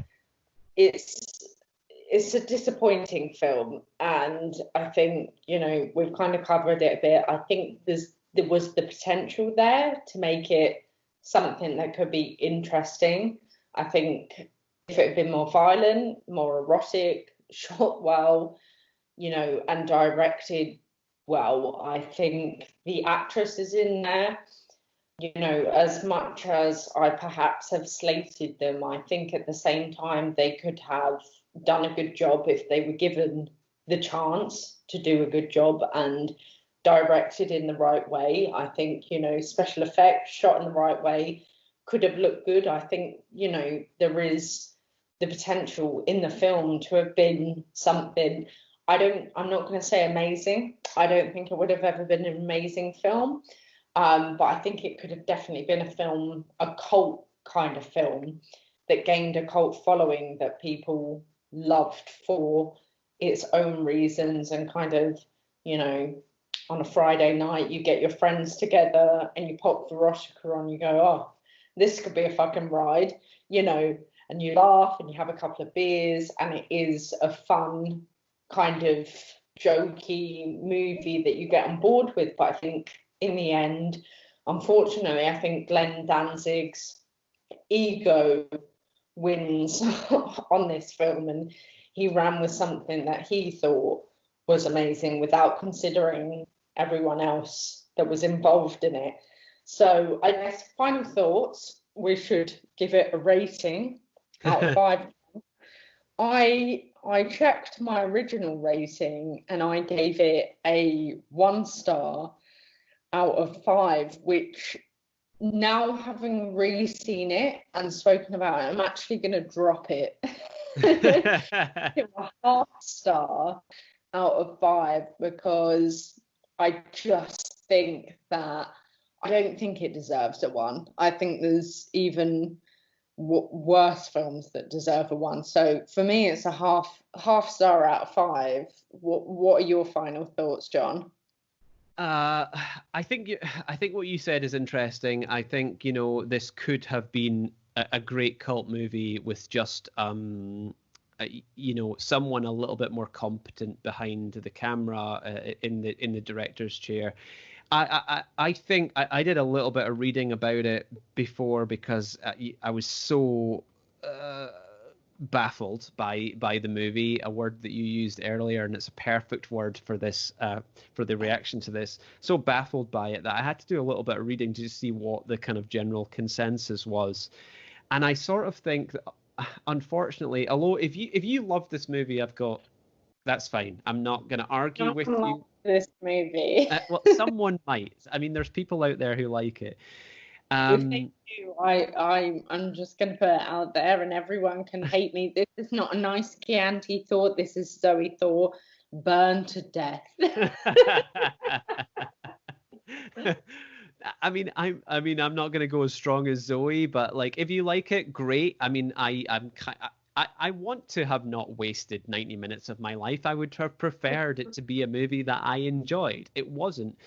a disappointing film, and I think we've kind of covered it a bit. I think there was the potential there to make it something that could be interesting. I think if it had been more violent, more erotic, shot well, and directed well, I think the actress is in there. As much as I perhaps have slated them, I think at the same time they could have done a good job if they were given the chance to do a good job and directed in the right way. I think, special effects shot in the right way could have looked good. I think, there is the potential in the film to have been something. I'm not going to say amazing. I don't think it would have ever been an amazing film. But I think it could have definitely been a cult kind of film that gained a cult following that people loved for its own reasons, and kind of, on a Friday night, you get your friends together and you pop Verotika on, you go, oh, this could be a fucking ride, and you laugh and you have a couple of beers, and it is a fun kind of jokey movie that you get on board with. But I think in the end, unfortunately, I think Glenn Danzig's ego wins on this film, and he ran with something that he thought was amazing without considering everyone else that was involved in it. So I guess final thoughts, we should give it a rating out of 5. I checked my original rating and I gave it a 1 star out of 5, which, now having re-seen it and spoken about it, I'm actually going to drop it to a 0.5 star out of 5, because I just think that I don't think it deserves a 1. I think there's even worse films that deserve a 1. So for me, it's a half star out of 5. What are your final thoughts, John? I think what you said is interesting. I think, this could have been a great cult movie with just someone a little bit more competent behind the camera, in the director's chair. I think I did a little bit of reading about it before, because I was so baffled by the movie, a word that you used earlier, and it's a perfect word for this, for the reaction to this. So baffled by it that I had to do a little bit of reading to see what the kind of general consensus was. And I sort of think that, unfortunately, although if you love this movie, that's fine. I'm not going to argue with you. This movie. Well, someone might. I mean, there's people out there who like it. If they do, I'm just going to put it out there, and everyone can hate me. This is not a nice Chianti thought. This is Zoe Thor, burned to death. I mean, I'm not going to go as strong as Zoe, but like, if you like it, great. I mean, I want to have not wasted 90 minutes of my life. I would have preferred it to be a movie that I enjoyed. It wasn't.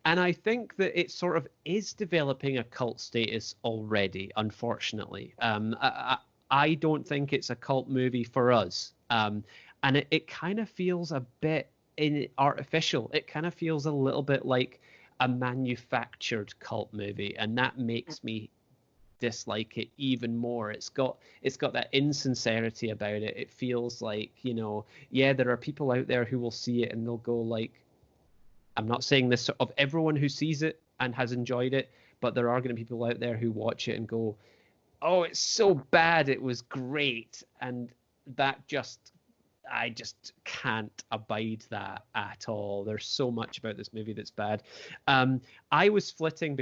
And I think that it sort of is developing a cult status already, unfortunately. I don't think it's a cult movie for us. And it kind of feels a bit artificial. It kind of feels a little bit like a manufactured cult movie. And that makes me dislike it even more. It's got that insincerity about it. It feels like, yeah, there are people out there who will see it and they'll go like, I'm not saying this of everyone who sees it and has enjoyed it, but there are going to be people out there who watch it and go, oh, it's so bad, it was great. And that I just can't abide that at all. There's so much about this movie that's bad. I was flitting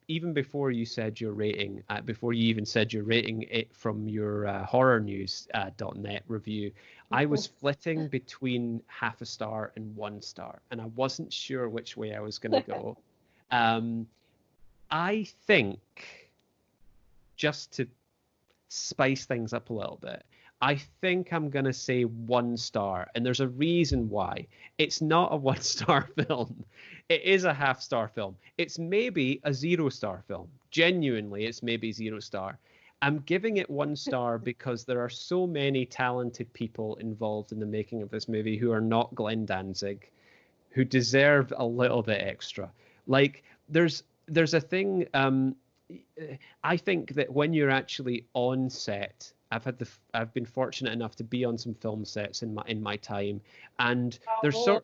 even before you said your rating, before you even said you're rating it from your horrornews.net review, I was flitting between 0.5 star and 1 star, and I wasn't sure which way I was going to go. I think, just to spice things up a little bit, I think I'm going to say 1 star, and there's a reason why. It's not a 1 star film. It is a 0.5 star film. It's maybe a 0 star film. Genuinely, it's maybe 0 star. I'm giving it 1 star because there are so many talented people involved in the making of this movie who are not Glenn Danzig, who deserve a little bit extra. Like, there's a thing, I think that when you're actually on set, I've been fortunate enough to be on some film sets in my time, and there's Star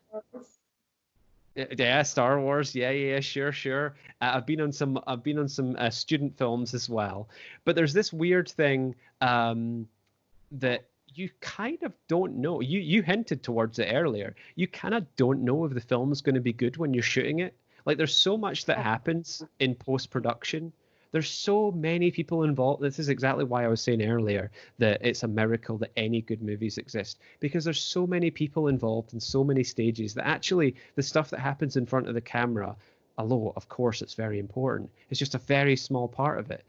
Wars, yeah, sure. I've been on some student films as well, but there's this weird thing that you kind of don't know. You hinted towards it earlier. You kind of don't know if the film is going to be good when you're shooting it. Like, there's so much that happens in post-production. There's so many people involved. This is exactly why I was saying earlier that it's a miracle that any good movies exist, because there's so many people involved in so many stages that actually the stuff that happens in front of the camera, although of course it's very important, it's just a very small part of it.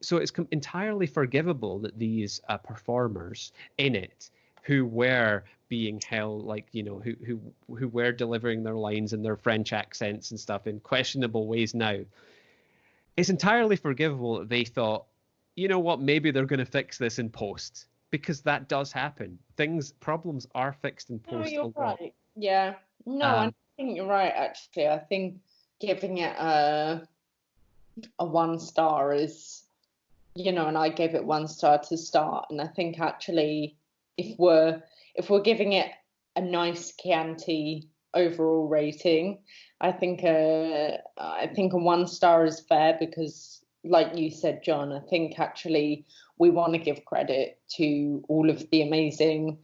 So it's entirely forgivable that these performers in it, who were being held, like, who were delivering their lines in their French accents and stuff in questionable ways now, it's entirely forgivable that they thought, you know what, maybe they're going to fix this in post, because that does happen. Problems are fixed in post. No, you're right. Yeah. No, I think you're right, actually. I think giving it a 1 star is, and I gave it 1 star to start. And I think actually if we're giving it a nice Chianti overall rating, I think a 1 star is fair, because, like you said, John, I think actually we want to give credit to all of the amazing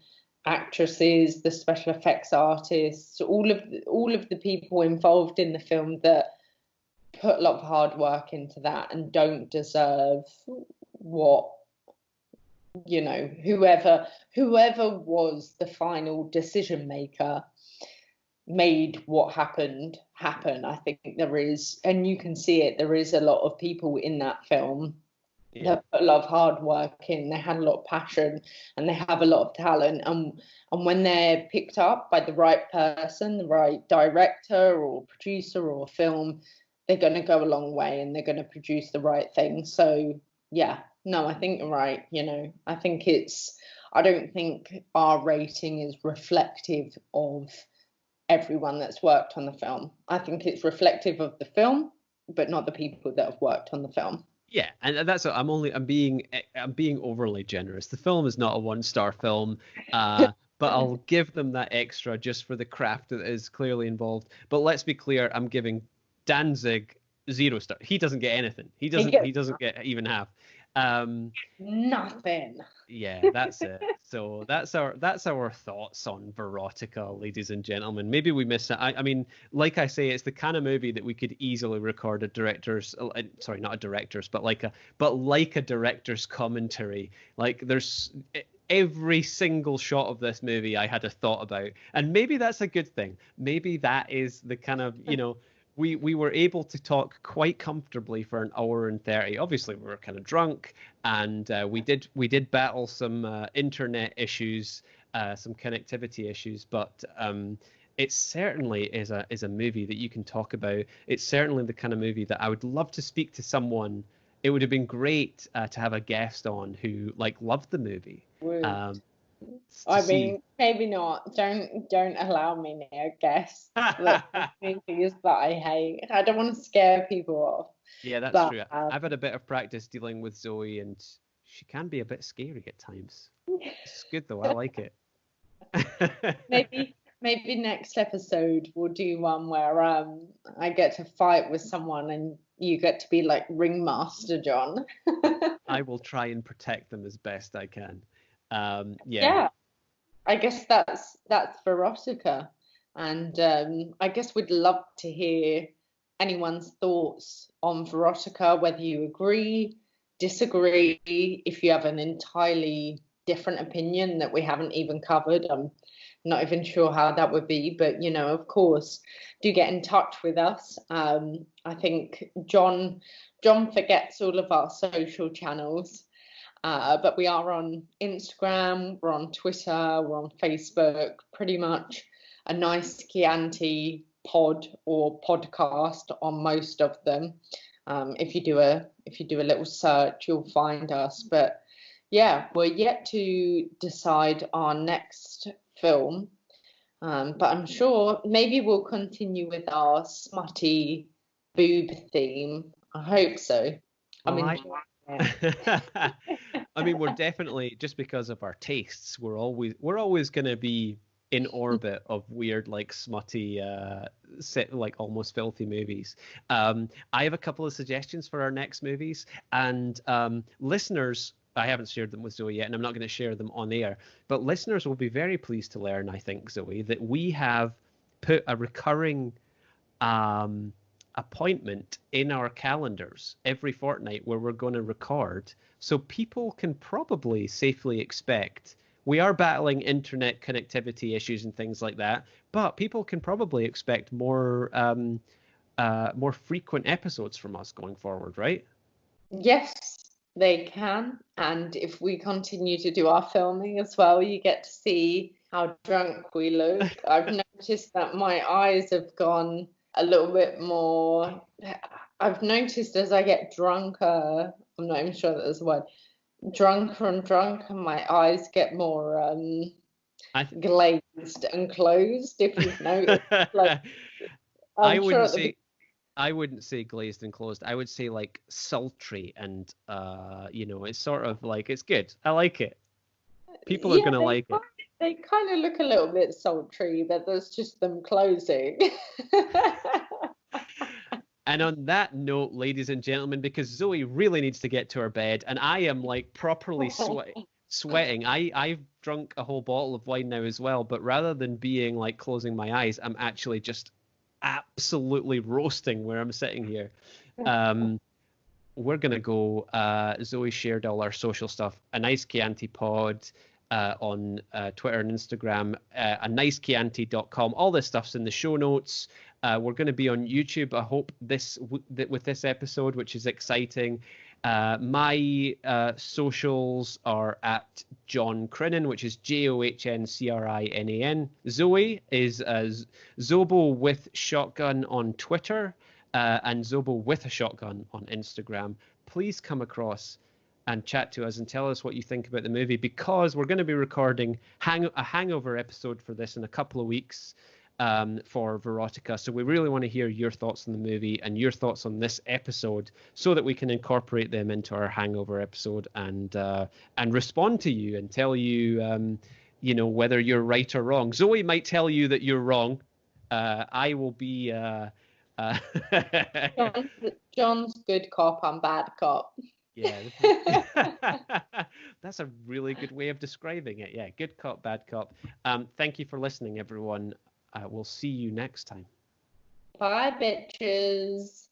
actresses, the special effects artists, all of the people involved in the film that put a lot of hard work into that and don't deserve what, whoever was the final decision maker made what happened happen. I think there is, and you can see it, there is a lot of people in that film that put a lot of hard work in. They had a lot of passion and they have a lot of talent, and when they're picked up by the right person, the right director or producer or film, they're going to go a long way and they're going to produce the right thing. So yeah, no, I think you're right. I don't think our rating is reflective of everyone that's worked on the film. I think it's reflective of the film, but not the people that have worked on the film. Yeah, and that's what I'm being overly generous. The film is not a 1 star film, but I'll give them that extra just for the craft that is clearly involved. But let's be clear, I'm giving Danzig 0 stars. He doesn't get anything. He doesn't get even half. Nothing. Yeah, that's it. So that's our thoughts on Verotika, ladies and gentlemen. Maybe we miss it. I mean, like I say, it's the kind of movie that we could easily record a director's, sorry, not a director's, but like a director's commentary. Like there's every single shot of this movie I had a thought about, and maybe that's a good thing. Maybe that is the kind of, we were able to talk quite comfortably for an hour and 30. Obviously, we were kind of drunk, and we did battle some internet issues, some connectivity issues, but it certainly is a movie that you can talk about. It's certainly the kind of movie that I would love to speak to someone. It would have been great to have a guest on who loved the movie. I mean, maybe not. Don't allow me near guests. Movies that I hate. I don't want to scare people off. Yeah, that's true. I've had a bit of practice dealing with Zoe, and she can be a bit scary at times. It's good though. I like it. Maybe next episode we'll do one where I get to fight with someone and you get to be like ringmaster John. I will try and protect them as best I can. Yeah, I guess that's Verotika, and I guess we'd love to hear anyone's thoughts on Verotika, whether you agree, disagree, if you have an entirely different opinion that we haven't even covered. I'm not even sure how that would be, but of course, do get in touch with us. I think John forgets all of our social channels. But we are on Instagram, we're on Twitter, we're on Facebook, pretty much A Nice Chianti pod or podcast on most of them. If you do a little search, you'll find us. But yeah, we're yet to decide our next film. But I'm sure maybe we'll continue with our smutty boob theme. I hope so. I mean, we're definitely, just because of our tastes, we're always going to be in orbit of weird, smutty, almost filthy movies. I have a couple of suggestions for our next movies, and listeners, I haven't shared them with Zoe yet, and I'm not going to share them on air, but listeners will be very pleased to learn, I think, Zoe, that we have put a recurring appointment in our calendars every fortnight where we're going to record, so people can probably safely expect. We are battling internet connectivity issues and things like that, but people can probably expect more frequent episodes from us going forward, right? Yes, they can. And if we continue to do our filming as well, you get to see how drunk we look. I've noticed that my eyes have gone a little bit more. I've noticed as I get drunker, I'm not even sure that there's a word, drunker and drunker, my eyes get more glazed and closed, if you've noticed. I wouldn't say glazed and closed. I would say sultry, and it's sort of it's good. I like it. People are gonna like it. They kind of look a little bit sultry, but there's just them closing. And on that note, ladies and gentlemen, because Zoe really needs to get to her bed, and I am properly sweating. I've drunk a whole bottle of wine now as well, but rather than being closing my eyes, I'm actually just absolutely roasting where I'm sitting here. We're gonna go. Zoe shared all our social stuff. A Nice Chianti pod on Twitter and Instagram. ANiceChianti.com. All this stuff's in the show notes. We're going to be on YouTube. I hope with this episode, which is exciting. My socials are at John Crinan, which is JOHNCRINAN. Zoe is Zobo with Shotgun on Twitter, and Zobo with a Shotgun on Instagram. Please come across and chat to us and tell us what you think about the movie, because we're going to be recording a hangover episode for this in a couple of weeks for Verotika. So we really want to hear your thoughts on the movie and your thoughts on this episode, so that we can incorporate them into our hangover episode and respond to you and tell you, whether you're right or wrong. Zoe might tell you that you're wrong. I will be John's good cop, I'm bad cop. Yeah. That's a really good way of describing it. Yeah, good cop, bad cop. Thank you for listening, everyone. We'll see you next time. Bye, bitches.